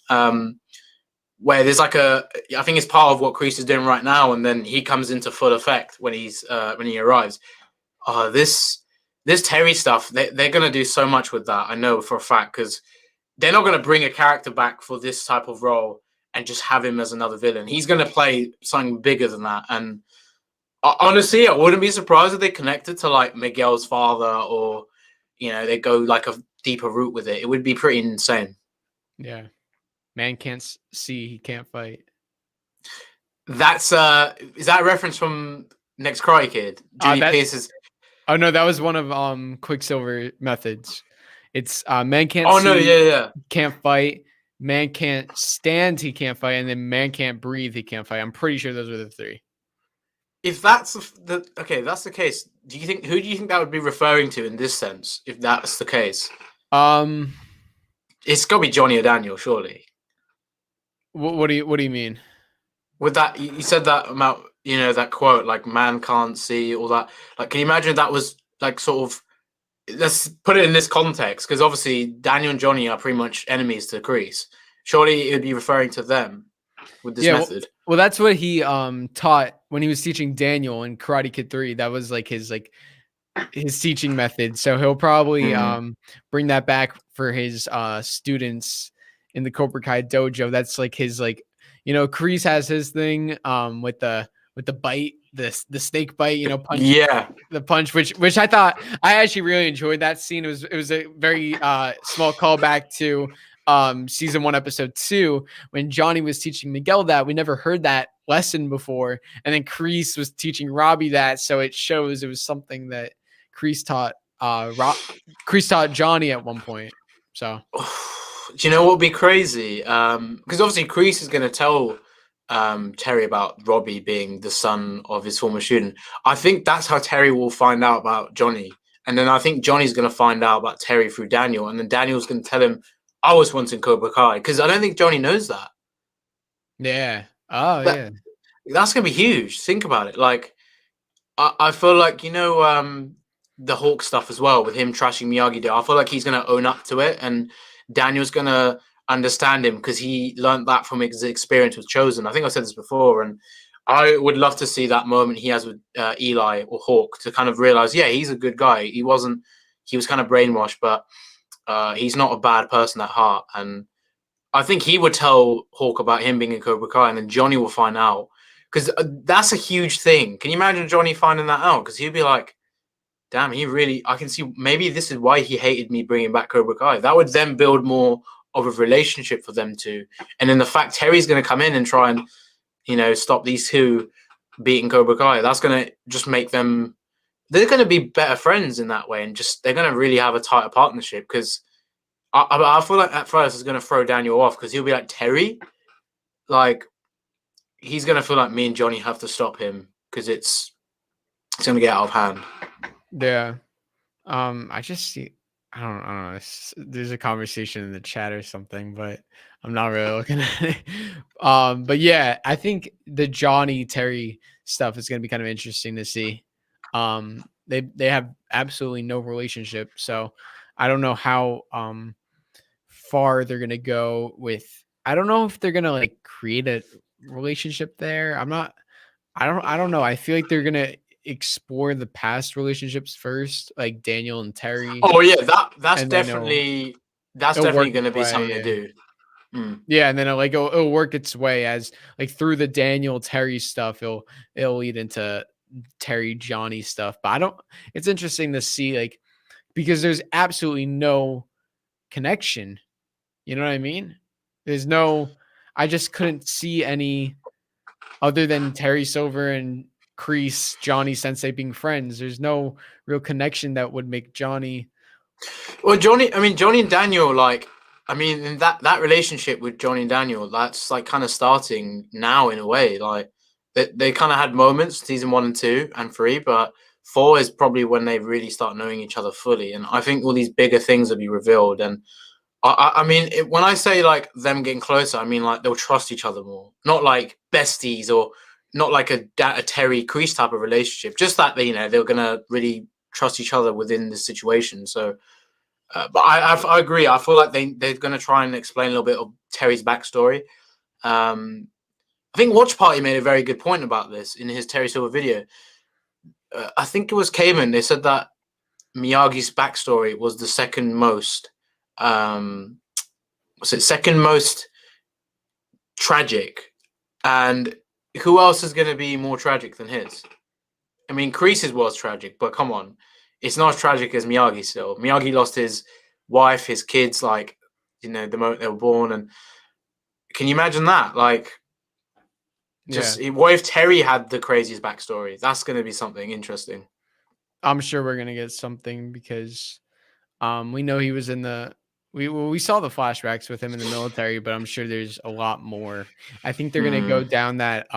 where there's I think it's part of what Kreese is doing right now, and then he comes into full effect when he arrives. This Terry stuff, they're going to do so much with that, I know for a fact, because they're not going to bring a character back for this type of role and just have him as another villain. He's going to play something bigger than that, and honestly, I wouldn't be surprised if they connected to like Miguel's father, or they go like a deeper route with it. It would be pretty insane. Yeah, man can't see, he can't fight. That's is that a reference from Next Karate Kid? Julie Pierce's. Oh no, that was one of Quicksilver methods. It's man can't. Oh see, no, yeah, can't fight. Man can't stand, he can't fight, and then man can't breathe, he can't fight. I'm pretty sure those are the 3. If that's that's the case, who do you think that would be referring to in this sense? If that's the case, It's got to be Johnny or Daniel, surely. What do you mean? With that, you said that about, that quote, like, man can't see, all that. Like, can you imagine that was, like, sort of, let's put it in this context, because obviously Daniel and Johnny are pretty much enemies to Kreese. Surely it would be referring to them with this method. Well, that's what he taught when he was teaching Daniel in Karate Kid 3. That was like his teaching method. So he'll probably bring that back for his students in the Cobra Kai dojo. That's like his Kreese has his thing with the bite, the snake bite, punch. Yeah. The punch, which I thought I actually really enjoyed that scene. It was a very small callback to season 1 episode 2 when Johnny was teaching Miguel that. We never heard that lesson before, and then Kreese was teaching Robbie that, so it shows it was something that Kreese taught Johnny at one point. So do you know what would be crazy? Because obviously Kreese is going to tell Terry about Robbie being the son of his former student. I think that's how Terry will find out about Johnny, and then I think Johnny's going to find out about Terry through Daniel, and then Daniel's going to tell him, I was once in Cobra Kai, because I don't think Johnny knows that. Yeah. Oh, yeah. That's going to be huge. Think about it. Like, I feel like, the Hawk stuff as well, with him trashing Miyagi Do. I feel like he's going to own up to it, and Daniel's going to understand him because he learned that from his experience with Chosen. I think I said this before, and I would love to see that moment he has with Eli or Hawk to kind of realize, yeah, he's a good guy. He was kind of brainwashed, but he's not a bad person at heart. And I think he would tell Hawk about him being in Cobra Kai, and then Johnny will find out, because that's a huge thing. Can you imagine Johnny finding that out? Because he'd be like, damn, I can see maybe this is why he hated me bringing back Cobra Kai. That would then build more of a relationship for them two. And then the fact Terry's going to come in and try and, stop these two beating Cobra Kai, that's going to just make them, they're going to be better friends in that way. And they're going to really have a tighter partnership, because I feel like at first it's going to throw Daniel off, because he'll be like, Terry? Like, he's going to feel like me and Johnny have to stop him, because it's going to get out of hand. Yeah. I just see, I don't know. There's a conversation in the chat or something, but I'm not really looking at it. But yeah, I think the Johnny Terry stuff is going to be kind of interesting to see. They have absolutely no relationship, so I don't know how far they're going to go with. I don't know if they're going to like create a relationship there. I don't know. I feel like they're going to explore the past relationships first, like Daniel and Terry. Oh yeah, that's definitely going to be something to do. Yeah, and then it'll work its way as like through the Daniel Terry stuff. It'll lead into Terry Johnny stuff. But it's interesting to see, like, because there's absolutely no connection. You know what I mean? I just couldn't see any other than Terry Silver and Kreese, Johnny Sensei being friends. There's no real connection that would make Johnny. Well, Johnny and Daniel, like, in that relationship with Johnny and Daniel, that's like kind of starting now in a way. Like, they kind of had moments, season 1 and 2 and 3, but 4 is probably when they really start knowing each other fully. And I think all these bigger things will be revealed. And when I say like them getting closer, I mean like they'll trust each other more, not like besties or not like a Terry Kreese type of relationship. Just that they're gonna really trust each other within this situation. So, but I agree. I feel like they're gonna try and explain a little bit of Terry's backstory. I think Watch Party made a very good point about this in his Terry Silver video. I think it was Kamen. They said that Miyagi's backstory was the second most. Second most tragic, and who else is going to be more tragic than his? I mean, Kreese's was tragic, but come on, it's not as tragic as Miyagi. Still, Miyagi lost his wife, his kids, like the moment they were born, and can you imagine that? Like, what if Terry had the craziest backstory? That's going to be something interesting. I'm sure we're going to get something because we know he was in the. We saw the flashbacks with him in the military, but I'm sure there's a lot more. I think they're going to go down that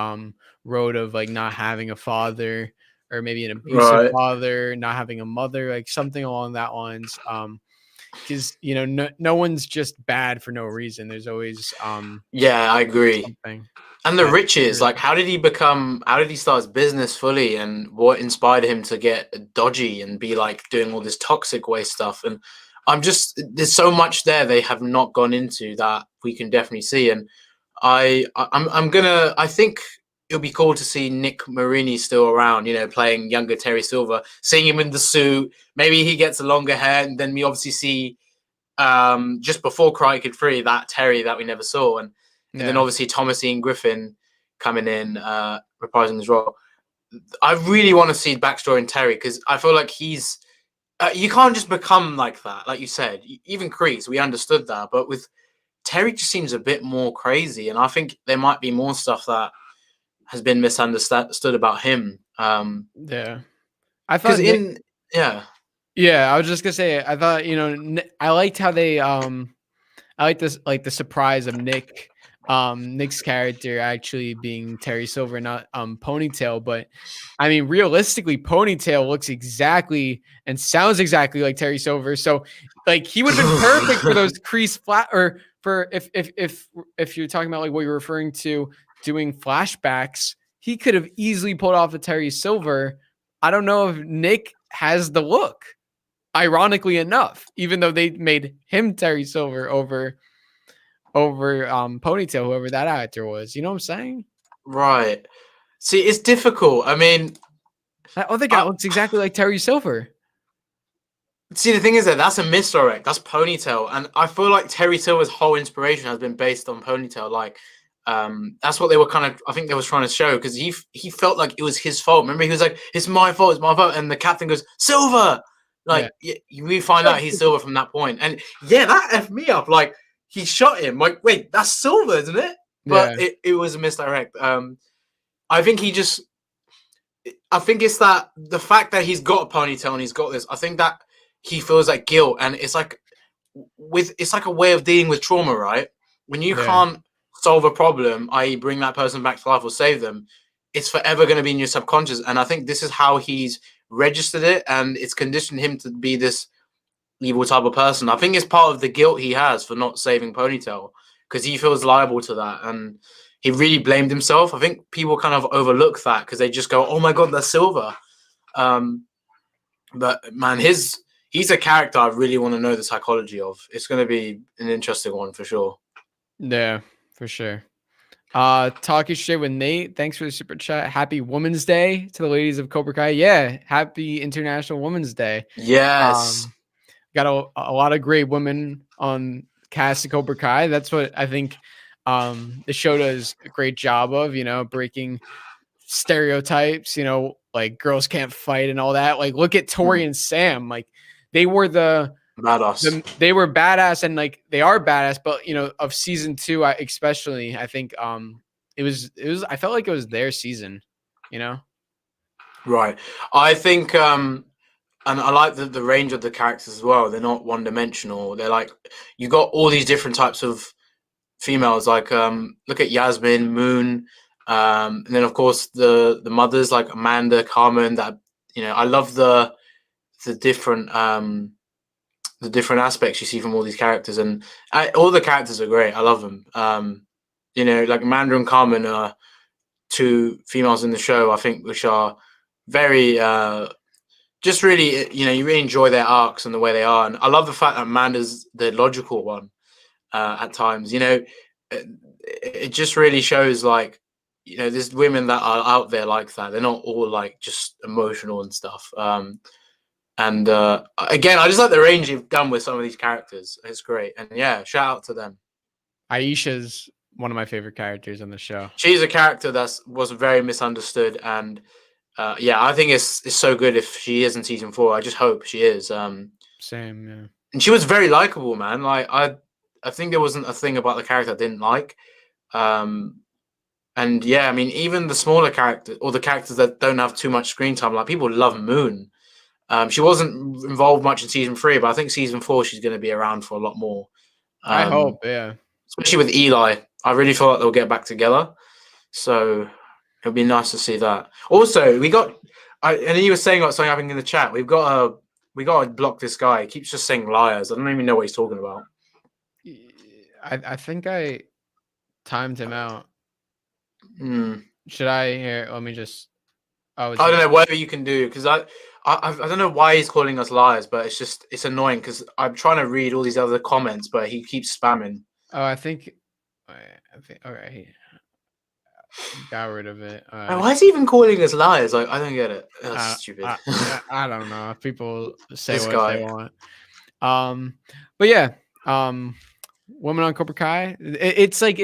road of like not having a father, or maybe an abusive father, not having a mother, like something along that lines. because no one's just bad for no reason. There's always Yeah, I agree. something. And the that- riches, like how did he start his business fully, and what inspired him to get dodgy and be like doing all this toxic waste stuff? And there's so much there they have not gone into that we can definitely see. And I think it'll be cool to see Nick Marini still around, playing younger Terry Silver, seeing him in the suit. Maybe he gets a longer hair, and then we obviously see just before Karate Kid 3 that Terry that we never saw, and then obviously Thomas Ian Griffin coming in, reprising his role. I really want to see backstory in Terry, because I feel like he's you can't just become like that, like you said. Even Kreese, we understood that, but with Terry, just seems a bit more crazy, and I think there might be more stuff that has been misunderstood about him. Yeah, I Because thought yeah, I was just gonna say, I thought I liked how they I like this, like the surprise of Nick's character actually being Terry Silver, not Ponytail. But I mean, realistically, Ponytail looks exactly and sounds exactly like Terry Silver. So like he would have been perfect for those Kreese flat, or for if you're talking about like what you're referring to doing flashbacks, he could have easily pulled off a Terry Silver. I don't know if Nick has the look, ironically enough, even though they made him Terry Silver over Ponytail, whoever that actor was. You know what I'm saying? right. See, it's difficult. I mean, That other guy looks exactly like Terry Silver. see, the thing is that that's a misdirect. That's Ponytail, and I feel like Terry Silver's whole inspiration has been based on Ponytail. Like, that's what they were I think they was trying to show, because he felt like it was his fault. Remember, he was like, "It's my fault, it's my fault," and the captain goes, "Silver." Like, we find out he's Silver from that point, and that effed me up. Like, he shot him. Like, wait, that's Silver, isn't it? But it was a misdirect. I think it's that the fact that he's got a ponytail and he's got this. I think that he feels like guilt, and it's like a way of dealing with trauma, right? When you can't solve a problem, i.e., bring that person back to life or save them, it's forever going to be in your subconscious. And I think this is how he's registered it, and it's conditioned him to be this evil type of person. I think it's part of the guilt he has for not saving Ponytail, because he feels liable to that, and he really blamed himself. I think people kind of overlook that because they just go, "Oh my god, that's Silver." But man, he's a character I really want to know the psychology of. It's going to be an interesting one for sure. Yeah, for sure. Talking shit with Nate. Thanks for the super chat. Happy Women's Day to the ladies of Cobra Kai. Yeah, happy International Women's Day. Yes. Got a lot of great women on cast of Cobra Kai. That's what I think the show does a great job of, breaking stereotypes, like girls can't fight and all that. Like, look at Tory and Sam. Like, they were badass. They were badass, and like they are badass, but of season 2, especially, I think it was I felt like it was their season, Right. I think and I like the range of the characters as well. They're not one dimensional. They're like, you got all these different types of females. Like, look at Yasmin, Moon, and then of course the mothers like Amanda, Carmen. That I love the different aspects you see from all these characters, and all the characters are great. I love them. Like Amanda and Carmen are 2 females in the show, I think, which are very just really, you really enjoy their arcs and the way they are. And I love the fact that Amanda's the logical one at times. It just really shows, like, there's women that are out there like that. They're not all like just emotional and stuff. And again, I just like the range you've done with some of these characters. It's great. And yeah, shout out to them. Aisha's one of my favorite characters on the show. She's a character that was very misunderstood, and I think it's so good if she is in season 4. I just hope she is. Same, yeah. And she was very likable, man. Like, I think there wasn't a thing about the character I didn't like. And yeah, I mean, even the smaller characters, or the characters that don't have too much screen time, like, people love Moon. She wasn't involved much in season 3, but I think season 4 she's going to be around for a lot more. I hope, yeah. Especially with Eli, I really feel like they'll get back together. So it'll be nice to see that. Also, we got, and you were saying about something happening in the chat. We've got we gotta block this guy. He keeps just saying liars. I don't even know what he's talking about. I think I timed him out. Hmm. Should I here? Let me just. Oh, I don't know, whatever you can do, because I don't know why he's calling us liars, but it's annoying because I'm trying to read all these other comments, but he keeps spamming. Oh, I think. All right. Got rid of it. Why is he even calling us liars? Like, I don't get it. That's stupid. I don't know. People say This what guy. they want. But yeah. Woman on Cobra Kai. It's like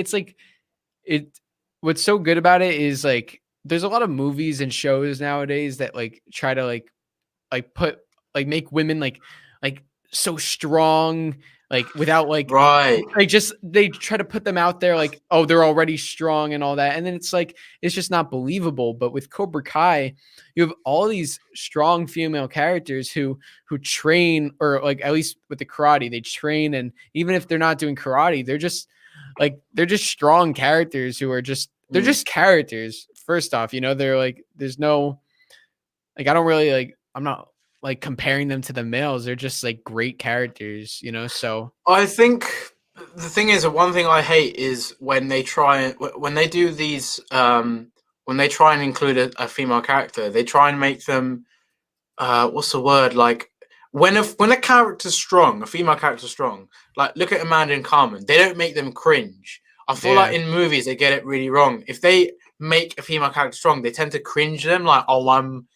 it. What's so good about it is like there's a lot of movies and shows nowadays that like try to like put like make women like so strong, like without like Right. like just they try to put them out there like, oh, they're already strong and all that, and then it's like it's just not believable. But with Cobra Kai, you have all these strong female characters who train, or like at least with the karate they train, and even if they're not doing karate, they're just strong characters who are just they're just characters. First off, they're like there's no like I don't really like I'm not like comparing them to the males. They're just like great characters, so I think the thing is, one thing I hate is when they do these when they try and include a female character, they try and make them what's the word, like when a character's strong, a female character's strong, like look at Amanda and Carmen, they don't make them cringe. I feel like in movies they get it really wrong. If they make a female character strong, they tend to cringe them, like, oh, I'm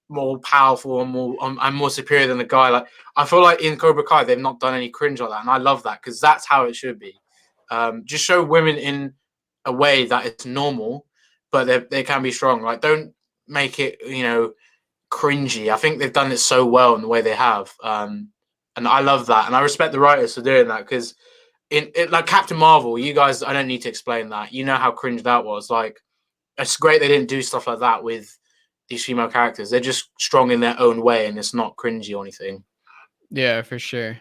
more powerful and I'm more superior than the guy. Like, I feel like in Cobra Kai they've not done any cringe like that, and I love that because that's how it should be. Just show women in a way that it's normal, but they can be strong. Like, don't make it cringy. I think they've done it so well in the way they have, and I love that, and I respect the writers for doing that because in like Captain Marvel, you guys, I don't need to explain that. You know how cringe that was. Like, it's great they didn't do stuff like that with these female characters. They're just strong in their own way, and it's not cringy or anything. Yeah, for sure.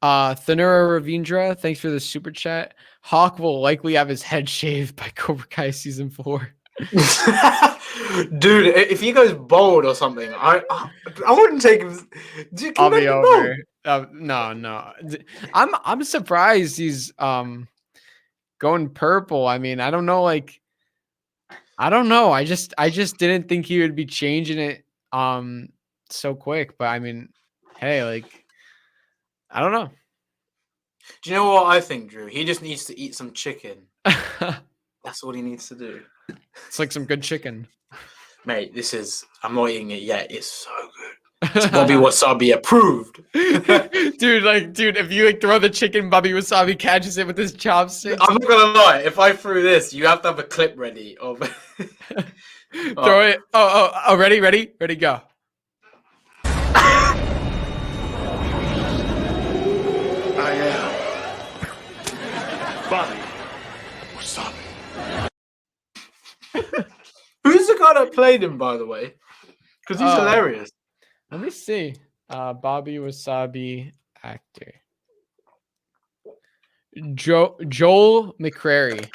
Thanura Ravindra, thanks for the super chat. Hawk will likely have his head shaved by Cobra Kai season 4. Dude, if he goes bald or something, I wouldn't take him. Dude, I'll be over. No. I'm surprised he's going purple. I mean, I don't know, like I don't know. I just didn't think he would be changing it so quick. But I mean, hey, like I don't know. Do you know what I think, Drew? He just needs to eat some chicken. That's what he needs to do. It's like some good chicken. Mate, I'm not eating it yet. It's so good. It's Bobby Wasabi approved. dude, if you like throw the chicken, Bobby Wasabi catches it with his chopsticks. I'm not gonna lie. If I threw this, you have to have a clip ready of throw it. Oh, ready, go. I am Bobby Wasabi. Who's the guy that played him, by the way? Because he's hilarious. Let me see. Bobby Wasabi actor. Joel McCrary.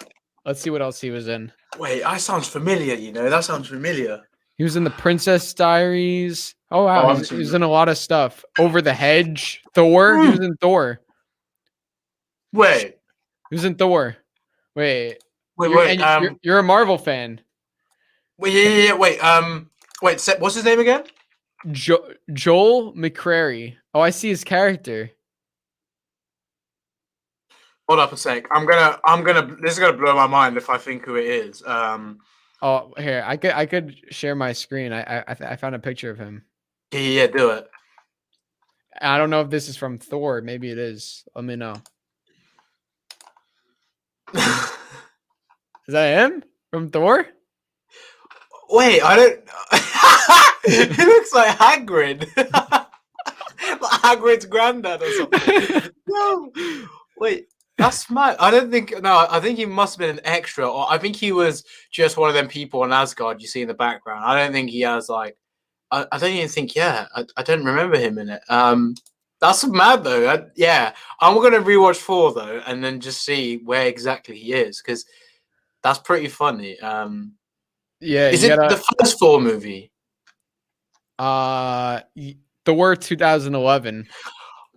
Let's see what else he was in. Wait, that sounds familiar, That sounds familiar. He was in the Princess Diaries. Oh, wow. He was in a lot of stuff. Over the Hedge. Thor. He was in Thor. Wait. He was in Thor. Wait. You're a Marvel fan. Wait, yeah. Wait, what's his name again? Joel McCrary. Oh, I see his character. Hold up a sec. This is gonna blow my mind if I think who it is. Oh, here, I could share my screen. I found a picture of him. Yeah, do it. I don't know if this is from Thor. Maybe it is. Let me know. Is that him from Thor? Wait, I don't. He looks like Hagrid. Like Hagrid's granddad or something. No, wait, that's mad. I don't think. No, I think he must have been an extra, or I think he was just one of them people on Asgard you see in the background. I don't think he has like. I don't even think. Yeah, I don't remember him in it. That's mad though. I'm gonna rewatch 4 though, and then just see where exactly he is because that's pretty funny. Yeah, is it the first Thor movie? Thor 2011.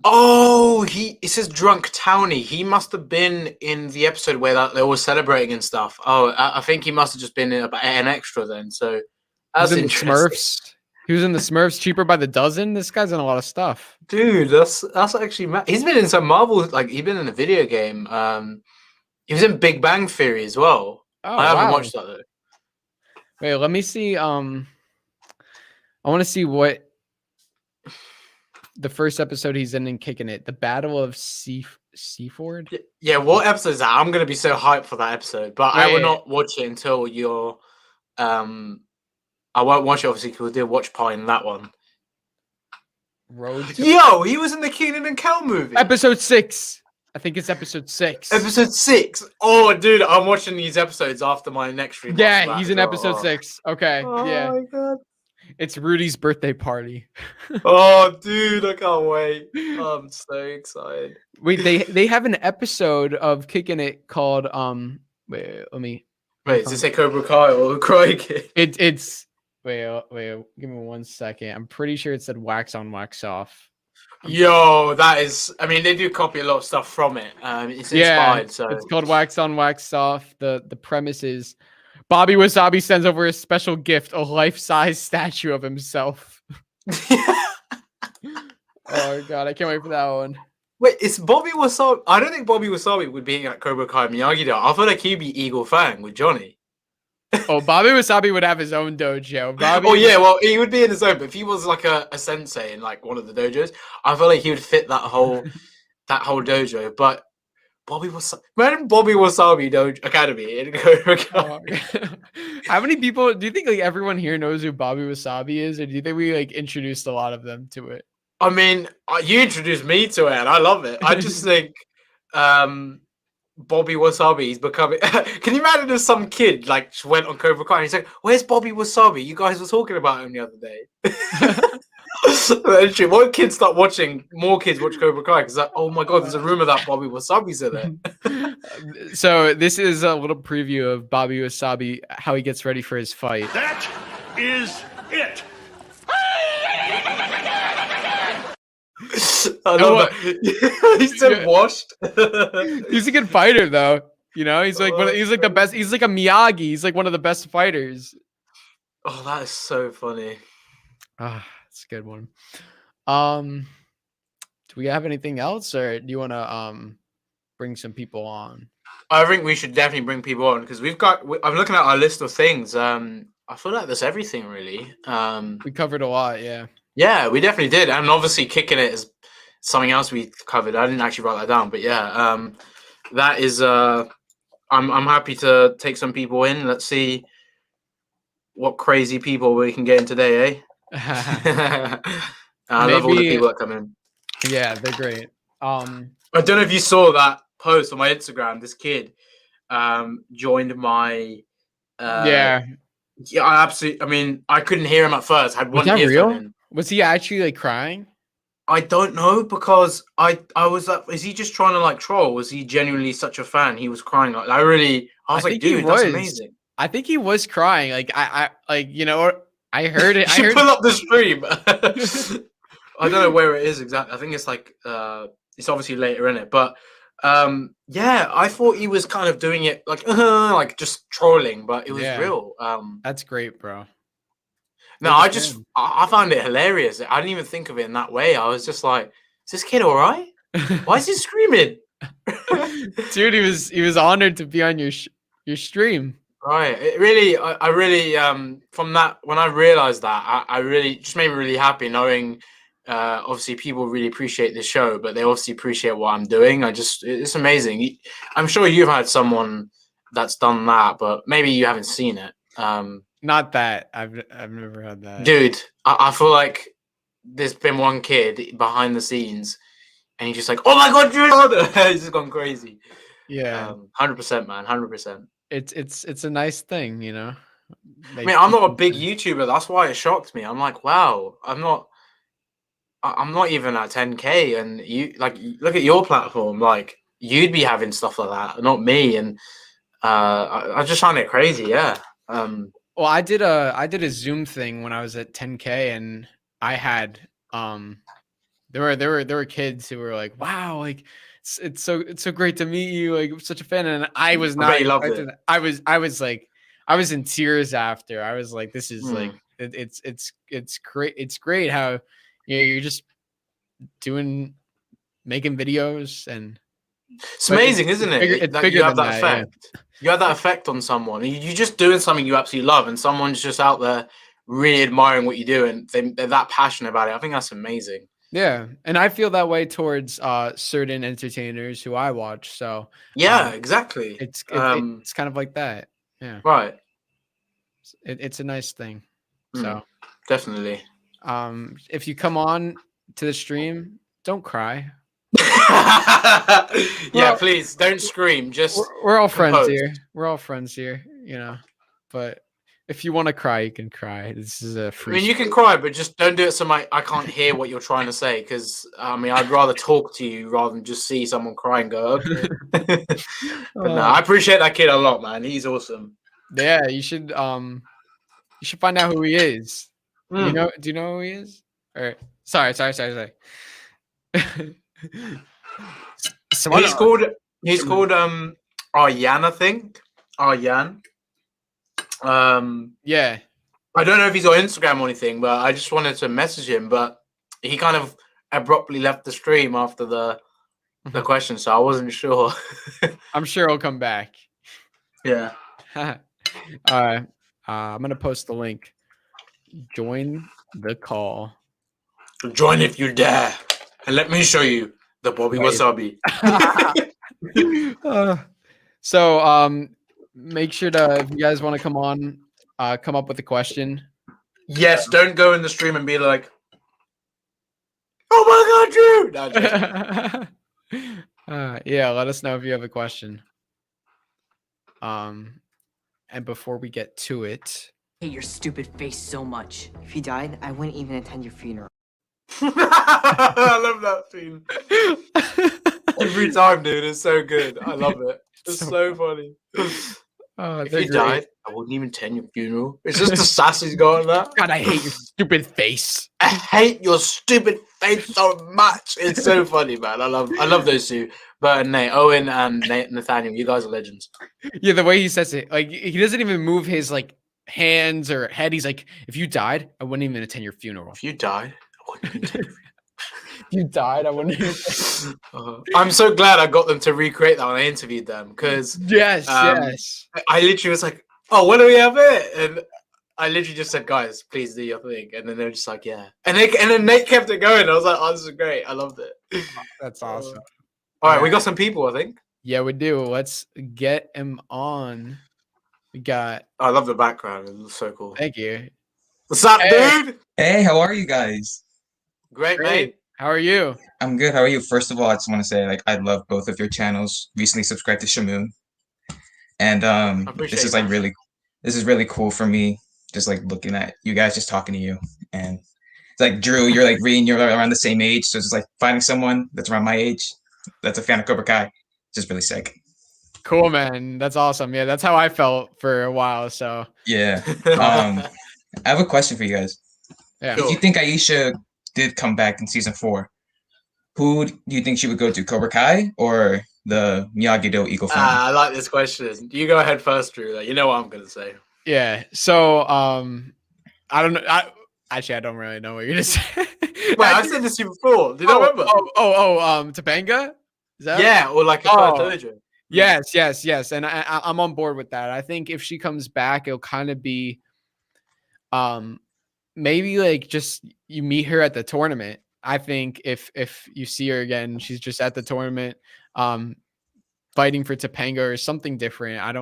Oh, it says drunk townie. He must have been in the episode where they were celebrating and stuff. Oh, I think he must have just been an extra then. So that's He was in the interesting. Smurfs. He was in the Smurfs, Cheaper by the Dozen. This guy's in a lot of stuff. Dude, that's actually he's been in some Marvel, like he's been in a video game. He was in Big Bang Theory as well. Oh, I haven't wow. watched that though. Wait, let me see. I want to see what the first episode he's in Kicking It. The Battle of Seaford. Yeah, what episode is that? I'm gonna be so hyped for that episode, but I will not watch it until you're. I won't watch it obviously because we'll do a watch party in that one. Yo, he was in the Keenan and Kel movie. Episode 6. I think it's episode 6. Episode 6. Oh, dude, I'm watching these episodes after my next stream. Yeah, he's in episode 6. Okay, yeah. Oh my god. It's Rudy's birthday party. Oh, dude, I can't wait. I'm so excited. Wait, they have an episode of Kicking It called wait, let me. Wait, does it say Cobra Kai or Cry Kid? It's wait, give me 1 second. I'm pretty sure it said wax on, wax off. Yo, that is. I mean, they do copy a lot of stuff from it. It's inspired. So it's called Wax On, Wax Off. The premise is Bobby Wasabi sends over a special gift, a life-size statue of himself. Oh god, I can't wait for that one. Wait, it's Bobby Wasabi. I don't think Bobby Wasabi would be at Cobra Kai Miyagi Do. I feel like he'd be Eagle Fang with Johnny. Oh, Bobby Wasabi would have his own dojo. Oh yeah, well he would be in his own, but if he was like a sensei in like one of the dojos, I feel like he would fit that whole dojo. But Bobby Wasabi, imagine Bobby Wasabi Dojo Academy in Cobra Kai. How many people do you think like everyone here knows who Bobby Wasabi is, or do you think we like introduced a lot of them to it? I mean, you introduced me to it, and I love it. I just think Bobby Wasabi, he's becoming. Can you imagine if some kid like went on Cobra Kai and he's like, "Where's Bobby Wasabi? You guys were talking about him the other day." Literally, more kids start watching. More kids watch Cobra Kai because, like, oh my god, there's a rumor that Bobby Wasabi's in it. So this is a little preview of Bobby Wasabi, how he gets ready for his fight. That is it. I love that. He's so washed. He's a good fighter, though. You know, he's like he's like the best. He's like a Miyagi. He's like one of the best fighters. Oh, that is so funny. Ah, it's a good one. Do we have anything else, or do you want to bring some people on? I think we should definitely bring people on because we've got. I'm looking at our list of things. I feel like there's everything really. We covered a lot, yeah. Yeah, we definitely did, and obviously Kicking It is something else we covered. I didn't actually write that down, but yeah, that is. I'm happy to take some people in. Let's see what crazy people we can get in today, eh? I love all the people that come in. Yeah, they're great. I don't know if you saw that post on my Instagram. This kid joined my. Yeah, I absolutely. I mean, I couldn't hear him at first. I had one earphone in. Was he actually like crying? I don't know because I was like, is he just trying to like troll? Was he genuinely such a fan? He was crying. Like I was like, dude, that's amazing. I think he was crying. Like I like you know I heard it. You should pull up the stream. I don't know where it is exactly. I think it's like it's obviously later in it, but yeah, I thought he was kind of doing it like just trolling, but it was real. That's great, bro. No, I found it hilarious. I didn't even think of it in that way. I was just like, is this kid all right? Why is he screaming? Dude, he was honored to be on your stream. Right. It really, I really, from that, when I realized that, I really just made me really happy knowing, obviously people really appreciate the show, but they obviously appreciate what I'm doing. It's amazing. I'm sure you've had someone that's done that, but maybe you haven't seen it. Not that I've never had that, dude. I feel like there's been one kid behind the scenes, and he's just like, "Oh my god, dude!" He's just gone crazy. Yeah, 100%, man, 100%. It's a nice thing, you know. I mean, I'm not a big YouTuber. That's why it shocked me. I'm like, wow, I'm not even at 10K, and you like look at your platform. Like you'd be having stuff like that, not me. And I just find it crazy. Yeah. Well, I did a Zoom thing when I was at 10K, and I had there were kids who were like, wow, like it's so great to meet you, like I'm such a fan, and I was I not bet you loved expecting it. that. I was in tears after. I was like, this is like it's great. It's great how you're just making videos, and It's amazing, isn't it? It's That bigger you have than that that, effect. You have that effect on someone. You're just doing something you absolutely love, and someone's just out there really admiring what you do, and they're that passionate about it. I think that's amazing. yeah. And I feel that way towards certain entertainers who I watch. So Yeah, exactly. it's kind of like that. Yeah, Right. it's a nice thing. So Definitely. if you come on to the stream, don't cry. Yeah, please don't scream. Just We're all friends compose. here. We're all friends here, But if you want to cry, you can cry. This is a I free. mean, you can cry, but just don't do it so I can't hear what you're trying to say. Because I'd rather talk to you rather than just see someone cry and go, okay. But no, I appreciate that kid a lot, man. He's awesome. Yeah, you should find out who he is. Do you know who he is? Or sorry. So he's called Aryan, I think. Aryan. Yeah. I don't know if he's on Instagram or anything, but I just wanted to message him. But he kind of abruptly left the stream after the question, so I wasn't sure. I'm sure he'll come back. Yeah. I'm gonna post the link. Join the call. Join if you dare, and let me show you the Bobby Wasabi. So make sure to, if you guys want to come on, come up with a question. Yes, don't go in the stream and be like, "Oh my God, Drew!" Yeah, let us know if you have a question. And before we get to it, I hate your stupid face so much. If you died, I wouldn't even attend your funeral. I love that scene. Every time, dude, it's so good. I love it. It's so funny. If you died, I wouldn't even attend your funeral. It's just the sass he's got on that. God, I hate your stupid face. I hate your stupid face so much. It's so funny, man. I love those two. But Nate, Owen and Nathaniel, you guys are legends. Yeah, the way he says it, like he doesn't even move his like hands or head. He's like, if you died, I wouldn't even attend your funeral. If you died, I wouldn't even attend your funeral. If you died, I wouldn't even. I'm so glad I got them to recreate that when I interviewed them, because yes. I literally was like, "Oh, when do we have it?" And I literally just said, "Guys, please do your thing," and then they were just like, "Yeah," and then Nate kept it going. I was like, "Oh, this is great! I loved it." That's awesome. All right, we got some people, I think. Yeah, we do. Let's get him on. We got. I love the background. It looks so cool. Thank you. What's up, dude? Hey, how are you guys? Great, mate. How are you? I'm good. How are you? First of all, I just want to say, like, I love both of your channels. Recently subscribed to Shamoon, and this is like really cool for me. Just like looking at you guys, just talking to you, and it's like Drew, you're like Reed, you're around the same age, so it's just like finding someone that's around my age, that's a fan of Cobra Kai, it's just really sick. Cool, man. That's awesome. Yeah, that's how I felt for a while. So yeah. I have a question for you guys. Yeah. If you think Aisha did come back in season 4, who do you think she would go to, Cobra Kai or the Miyagi Do Eagle family? I like this question. You go ahead first, Drew. You know what I'm gonna say. Yeah. So I don't know. I don't really know what you're gonna say. Wait, I said this to you before. Do you not remember? Topanga? Is that Yeah, or like a DOJO. Yes. And I'm on board with that. I think if she comes back, it'll kind of be maybe like just you meet her at the tournament. I think if you see her again, she's just at the tournament fighting for Topanga or something different. I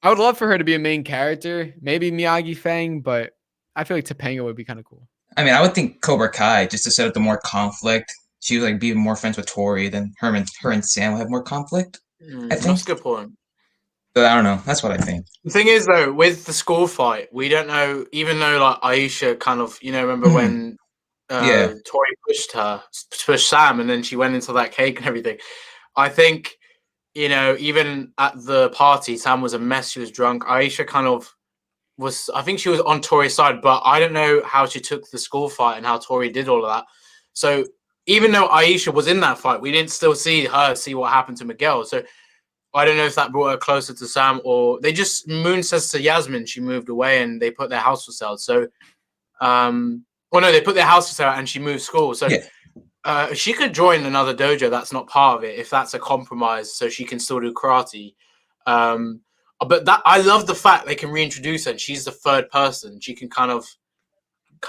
would love for her to be a main character, maybe Miyagi Fang, but I feel like Topanga would be kind of cool. I mean, I would think Cobra Kai, just to set up the more conflict. She would like be more friends with Tory, then her and Sam will have more conflict. I think That's a good point. But I don't know. That's what I think. The thing is, though, with the school fight, we don't know. Even though like Aisha kind of, remember when Tory pushed Sam, and then she went into that cake and everything. I think, even at the party, Sam was a mess. She was drunk. Aisha kind of I think she was on Tori's side, but I don't know how she took the school fight and how Tori did all of that. So even though Aisha was in that fight, we didn't still see what happened to Miguel. So I don't know if that brought her closer to Sam, or Moon says to Yasmin she moved away and they put their house for sale. So, they put their house for sale and she moved school. So she could join another dojo that's not part of it if that's a compromise, so she can still do karate. But I love the fact they can reintroduce her and she's the third person. She can kind of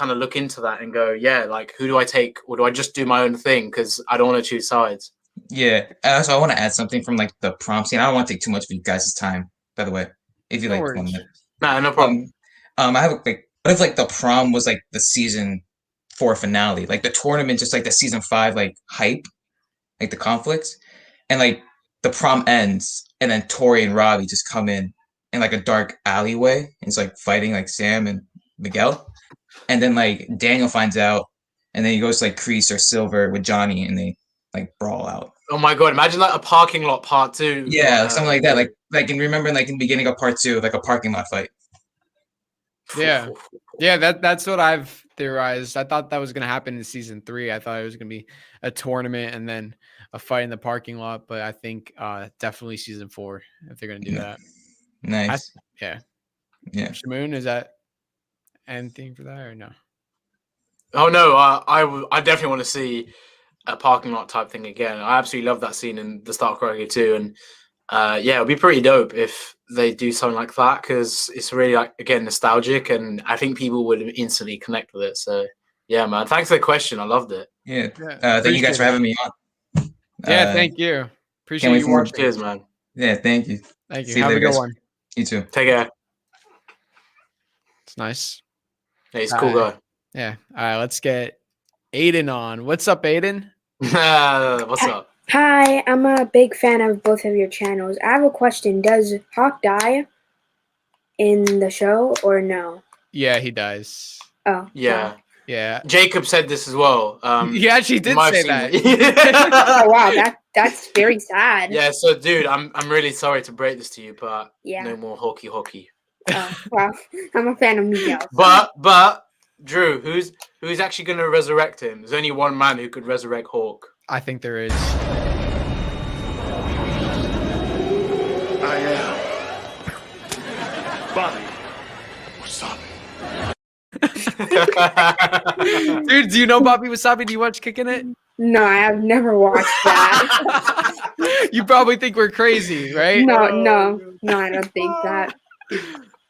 look into that and go, yeah, like, who do I take, or do I just do my own thing? Because I don't want to choose sides. Yeah. So I want to add something from like the prom scene. I don't want to take too much of you guys' time, by the way. If you like 1 minute. Nah, no problem. I have like, what if like the prom was like the season 4 finale, like the tournament, just like the season 5 like hype, like the conflicts, and like the prom ends, and then Tory and Robbie just come in like a dark alleyway, and it's like fighting like Sam and Miguel, and then like Daniel finds out, and then he goes to like Kreese or Silver with Johnny, and they like brawl out. Oh my god! Imagine like a parking lot part 2. Yeah, like something like that. Like and remember, like in the beginning of part 2, like a parking lot fight. Yeah, that's what I've theorized. I thought that was gonna happen in season 3. I thought it was gonna be a tournament and then a fight in the parking lot. But I think definitely season 4 if they're gonna do that. Nice. Yeah. Shamoon, is that anything for that or no? Oh no, I definitely want to see a parking lot type thing again. I absolutely love that scene in the start of Karate 2, and it'd be pretty dope if they do something like that, because it's really, like, again, nostalgic, and I think people would instantly connect with it. So yeah, man, thanks for the question. I loved it. Yeah. Thank you guys for having me on. Yeah, thank you. Appreciate you watching. Cheers, man. Yeah, thank you. Thank you. See you Have later, a good guys. one. You too. Take care. It's nice. Yeah, he's a cool guy. Yeah. All right, let's get Aiden on. What's up, Aiden? What's up? Hi, I'm a big fan of both of your channels. I have a question. Does Hawk die in the show or no? Yeah, he dies. Oh. Yeah. Wow. Yeah. Jacob said this as well. He actually did say that. Oh wow, that's very sad. Yeah, so dude, I'm really sorry to break this to you, but no more hockey. Oh, wow. I'm a fan of Miguel. But Drew, who's actually gonna resurrect him? There's only one man who could resurrect Hawk. I think there is. I am Bobby Wasabi. Dude, do you know Bobby Wasabi? Do you watch Kicking It? No, I have never watched that. You probably think we're crazy, right? No, I don't think that.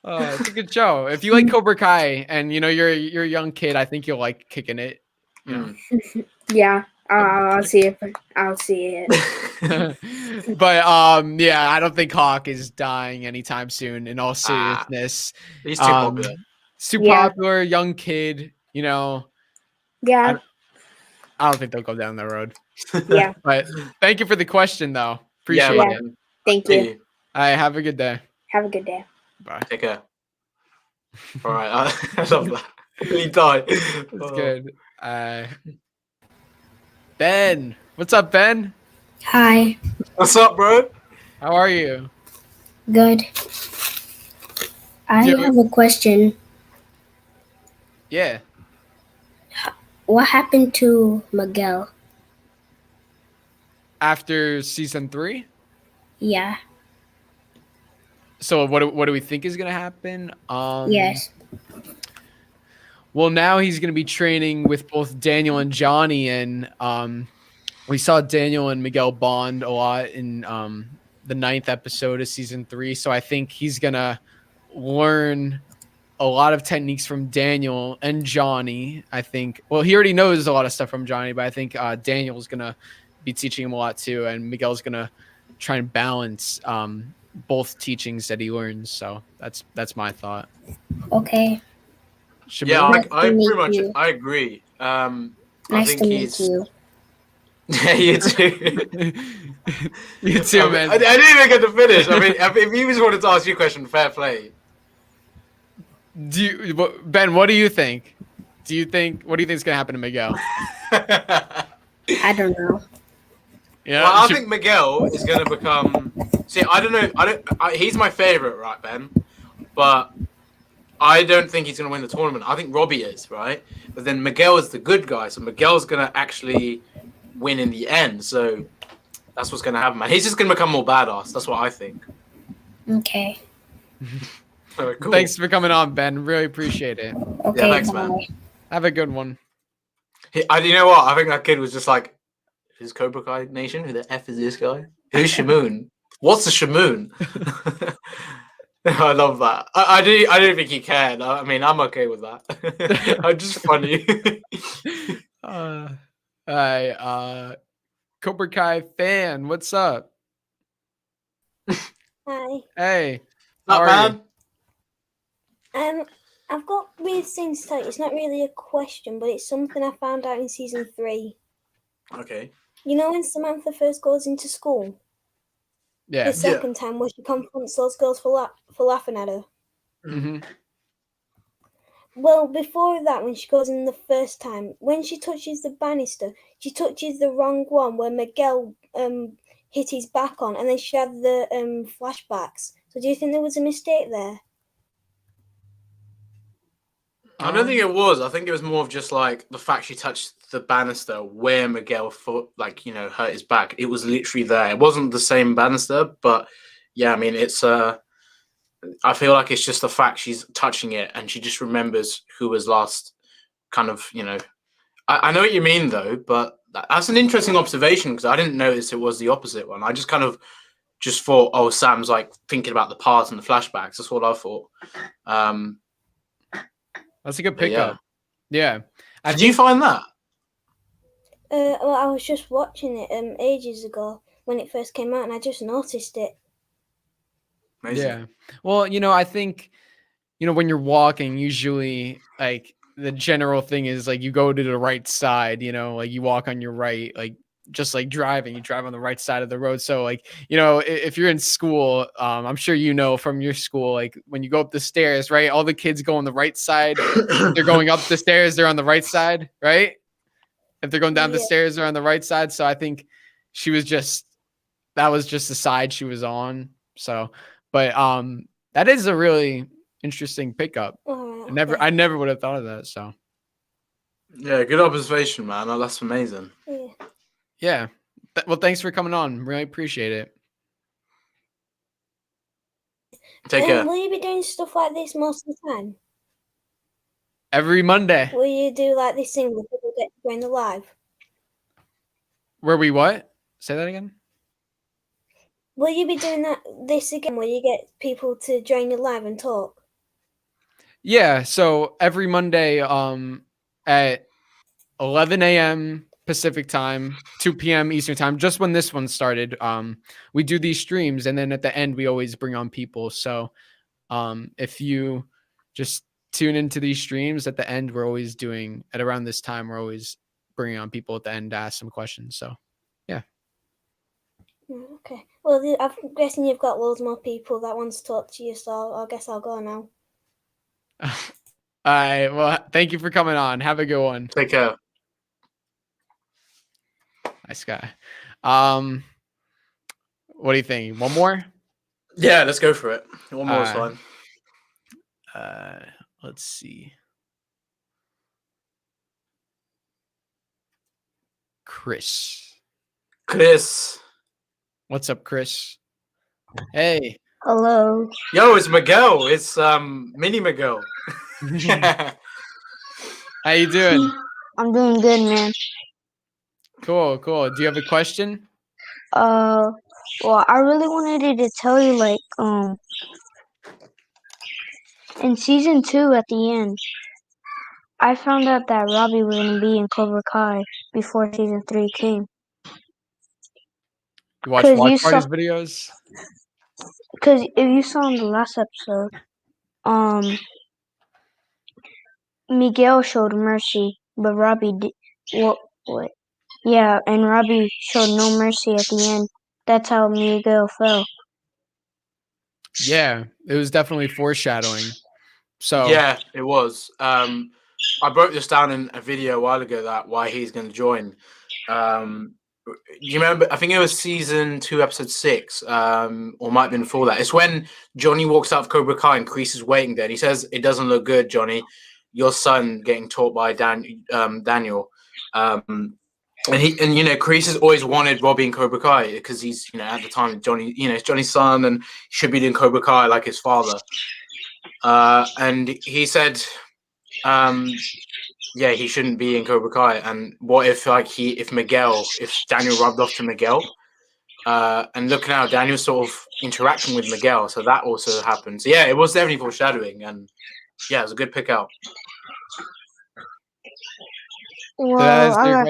Oh, it's a good show. If you like Cobra Kai and you're a young kid, I think you'll like Kicking It. Yeah, I'll see it. But I don't think Hawk is dying anytime soon. In all seriousness, he's too popular. Popular, young kid. Yeah. I don't think they'll go down that road. Yeah. But thank you for the question, though. Appreciate it. Thank you. All right, have a good day. Have a good day. Bye. Take care. All right, I love that. He died. That's good. Ben, what's up, Ben? Hi. What's up, bro? How are you? Good. I have a question. Yeah. What happened to Miguel? After season 3? Yeah. So what do we think is gonna happen? Yes. Well, now he's gonna be training with both Daniel and Johnny, and we saw Daniel and Miguel bond a lot in the 9th episode of season 3. So I think he's gonna learn a lot of techniques from Daniel and Johnny. I think. Well, he already knows a lot of stuff from Johnny, but I think Daniel's gonna be teaching him a lot too, and Miguel's gonna try and balance both teachings that he learns. So that's my thought. Okay. Yeah, I agree. Nice to meet you. Yeah, you too. You too, man. I didn't even get to finish. I mean, if you just wanted to ask you a question, fair play. Ben, what do you think? What do you think is gonna happen to Miguel? I don't know. Yeah, well, I think Miguel is going to become. See, I don't know. He's my favorite, right, Ben? But I don't think he's going to win the tournament. I think Robbie is, right? But then Miguel is the good guy, so Miguel's going to actually win in the end. So that's what's going to happen, man. He's just going to become more badass. That's what I think. Okay. Right, cool. Thanks for coming on, Ben. Really appreciate it. Okay. Yeah, thanks, bye. man. Have a good one. You know what? I think that kid was just like, who's Cobra Kai Nation? Who the F is this guy? Who's Shamoon? What's a Shamoon? I love that. I didn't think he cared. I mean, I'm okay with that. I'm just funny. Cobra Kai fan, what's up? Hi. Hey. How are you? I've got weird things to tell you. It's not really a question, but it's something I found out in season 3. Okay. You know when Samantha first goes into school? Yeah. The second time where she confronts those girls for laughing at her. Mm-hmm. Well, before that, when she goes in the first time, when she touches the banister, she touches the wrong one where Miguel hit his back on, and then she had the flashbacks. So do you think there was a mistake there? I don't think it was. I think it was more of just like the fact she touched the banister where Miguel hurt his back. It was literally there. It wasn't the same banister, but yeah, I mean, it's I feel like it's just the fact she's touching it and she just remembers who was last. Kind of, I know what you mean though, but that's an interesting observation because I didn't notice it was the opposite one. I just kind of just thought, oh, Sam's like thinking about the past and the flashbacks. That's what I thought. That's a good pickup. Yeah. Did you find that? Well, I was just watching it ages ago when it first came out, and I just noticed it. Amazing. Yeah. Well, I think, when you're walking, usually like the general thing is like you go to the right side, like you walk on your right, like just like driving, you drive on the right side of the road. So like, if you're in school, I'm sure from your school, like when you go up the stairs, right? All the kids go on the right side. They're going up the stairs, they're on the right side, right? If they're going down the stairs, they're on the right side. So I think that was just the side she was on. So, but that is a really interesting pickup. I never would have thought of that. So yeah, good observation, man. That's amazing. Yeah. Well, thanks for coming on. Really appreciate it. Take care. Will you be doing stuff like this most of the time? Every Monday. Will you do like this thing where people get to join the live? Where we what? Say that again? Will you be doing this again where you get people to join the live and talk? Yeah. So every Monday at 11 a.m. Pacific time, 2 p.m. Eastern time, just when this one started, we do these streams, and then at the end we always bring on people. So if you just tune into these streams at the end, we're always doing at around this time, we're always bringing on people at the end to ask some questions. So yeah. Okay. Well, I'm guessing you've got loads more people that want to talk to you, so I guess I'll go now. All right. Well, thank you for coming on. Have a good one. Take care. Nice guy. What do you think? One more? Yeah, let's go for it. One more is fine. Let's see. Chris. What's up, Chris? Hey. Hello. Yo, it's Miguel. It's Mini Miguel. How you doing? I'm doing good, man. Cool. Do you have a question? Well, I really wanted to tell you, like, in season 2 at the end, I found out that Robbie was going to be in Cobra Kai before season 3 came. You watch Watch Party's videos? Because if you saw in the last episode, Miguel showed mercy, but Robbie did what? Yeah, and Robbie showed no mercy at the end. That's how Miguel fell. Yeah, it was definitely foreshadowing. So yeah, it was. I broke this down in a video a while ago that why he's going to join. you remember? I think it was season 2, episode 6, or might have been before that. It's when Johnny walks out of Cobra Kai and Kreese is waiting there. And he says, "It doesn't look good, Johnny. Your son getting taught by Daniel." And Kreese has always wanted Robbie in Cobra Kai because he's, at the time Johnny, it's Johnny's son and he should be doing Cobra Kai like his father. And he said, he shouldn't be in Cobra Kai. And what if if Daniel rubbed off to Miguel, and look now, Daniel's sort of interacting with Miguel, so that also happened. So yeah, it was definitely foreshadowing, and yeah, it was a good pick out. Well,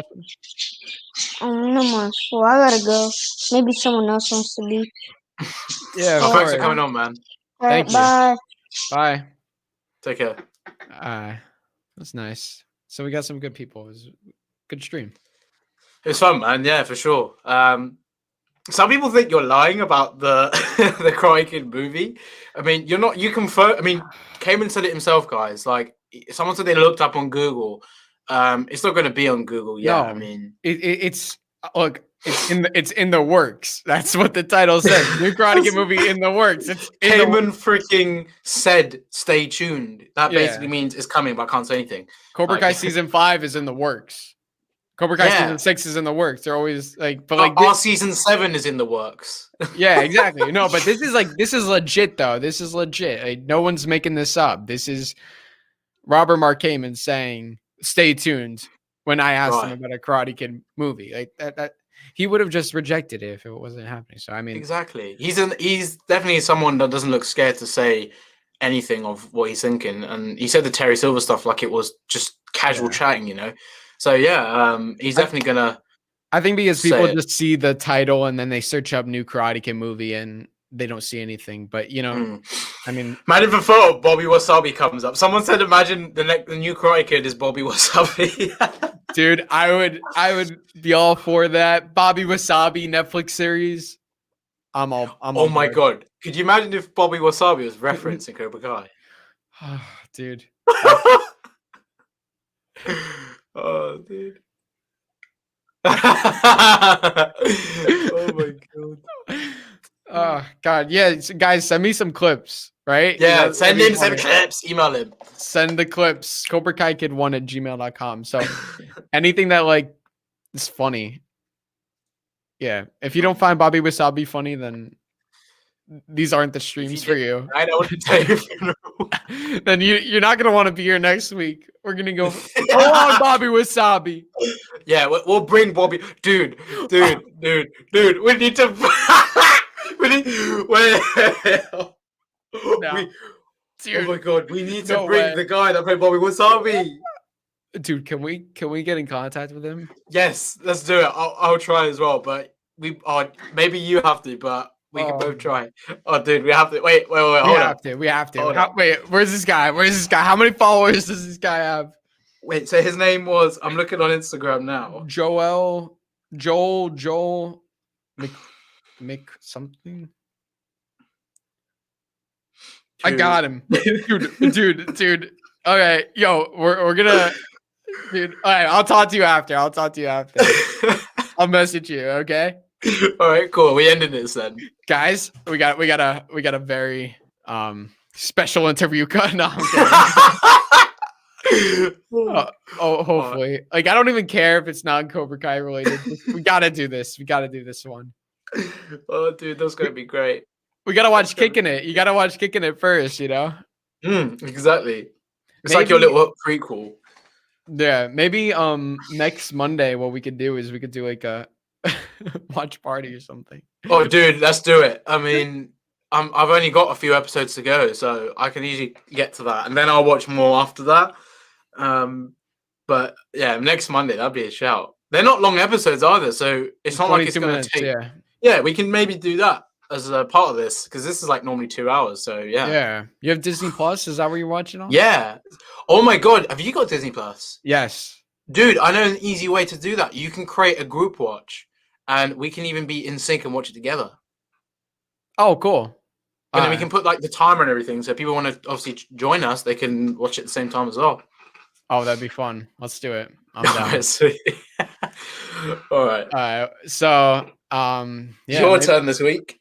no more. Well, I gotta go. Maybe someone else wants to be. Yeah, thanks for coming on, man. All right, Thank you. bye. Bye. Take care. That's nice. So we got some good people. It was a good stream. It was fun, man. Yeah, for sure. Some people think you're lying about the the Karate Kid movie. I mean, you're not. You confirm. I mean, Kamen said it himself, guys. Like, someone said they looked up on Google. It's not going to be on Google yet. No, I mean, it's look. It's in the works. That's what the title says. New Karate Kid movie in the works. It's Kamen freaking said, "Stay tuned." That basically means it's coming, but I can't say anything. Cobra Kai season 5 is in the works. Cobra Kai season 6 is in the works. They're always like, but like our season 7 is in the works. Yeah, exactly. No, but this is legit though. This is legit. Like, no one's making this up. This is Robert Mark Kamen saying, "Stay tuned." When I asked him about a Karate Kid movie, like that he would have just rejected it if it wasn't happening. So I mean, exactly. He's definitely someone that doesn't look scared to say anything of what he's thinking. And he said the Terry Silver stuff like it was just casual chatting, So yeah, he's definitely gonna. I think because people just see the title and then they search up new Karate Kid movie and they don't see anything. But I mean, imagine if a photo of Bobby Wasabi comes up. Someone said, imagine the new Karate Kid is Bobby Wasabi. Dude, I would be all for that. Bobby Wasabi Netflix series. Oh my god. Could you imagine if Bobby Wasabi was referenced in Cobra Kai? Dude. Oh, dude. Oh my god. Oh god. Yeah, guys, send me some clips, right? Yeah, send him some clips. Email him. Send the clips. CobraKaiKid1@gmail.com. So anything that is funny. Yeah. If you don't find Bobby Wasabi funny, then these aren't the streams for you. I know what to tell you. Then you're not gonna want to be here next week. We're gonna go on Bobby Wasabi. Yeah, we'll bring Bobby. Dude. We need to. Oh my god, we need to bring the guy that played Bobby Wasabi. Dude, can we get in contact with him? Yes, let's do it. I'll try as well, but maybe you have to, but we can both try. Oh, dude, we have to. Wait. We have to. Wait, where's this guy? How many followers does this guy have? Wait, so his name was. I'm looking on Instagram now. Joel Mick something. I got him, dude. Okay, yo, we're gonna, dude. All right, I'll talk to you after. I'll message you. Okay. All right, cool. We ended this then, guys. We got a very special interview cut. No, hopefully. I don't even care if it's not Cobra Kai related. We gotta do this. We gotta do this one. Oh, dude, that's gonna be great. We gotta watch Kicking It. You gotta watch Kicking It first, Exactly. It's like your little prequel. Yeah, maybe next Monday what we could do is we could do like a watch party or something. Oh, dude, let's do it. I mean, I've only got a few episodes to go, so I can easily get to that, and then I'll watch more after that. But yeah, next Monday that'd be a shout. They're not long episodes either, so it's not like it's going to take. Yeah, we can maybe do that as a part of this because this is like normally 2 hours. So yeah. Yeah, you have Disney Plus. Is that where you're watching on? Yeah. Oh my god, have you got Disney Plus? Yes. Dude, I know an easy way to do that. You can create a group watch, and we can even be in sync and watch it together. Oh, cool. And then we can put like the timer and everything, so if people want to obviously join us, they can watch it at the same time as well. Oh, that'd be fun. Let's do it. I'm down. Sweet. All right. So, It's your turn this week.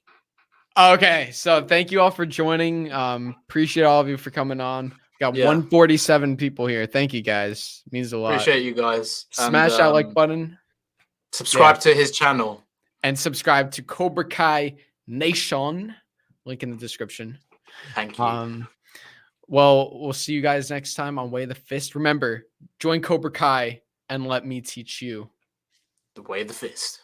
Okay, so thank you all for joining. Appreciate all of you for coming on. Got 147 people here. Thank you guys. It means a lot. Appreciate you guys. Smash that like button. Subscribe to his channel. And subscribe to Cobra Kai Nation. Link in the description. Thank you. Well, we'll see you guys next time on Way of the Fist. Remember, join Cobra Kai and let me teach you the way of the fist.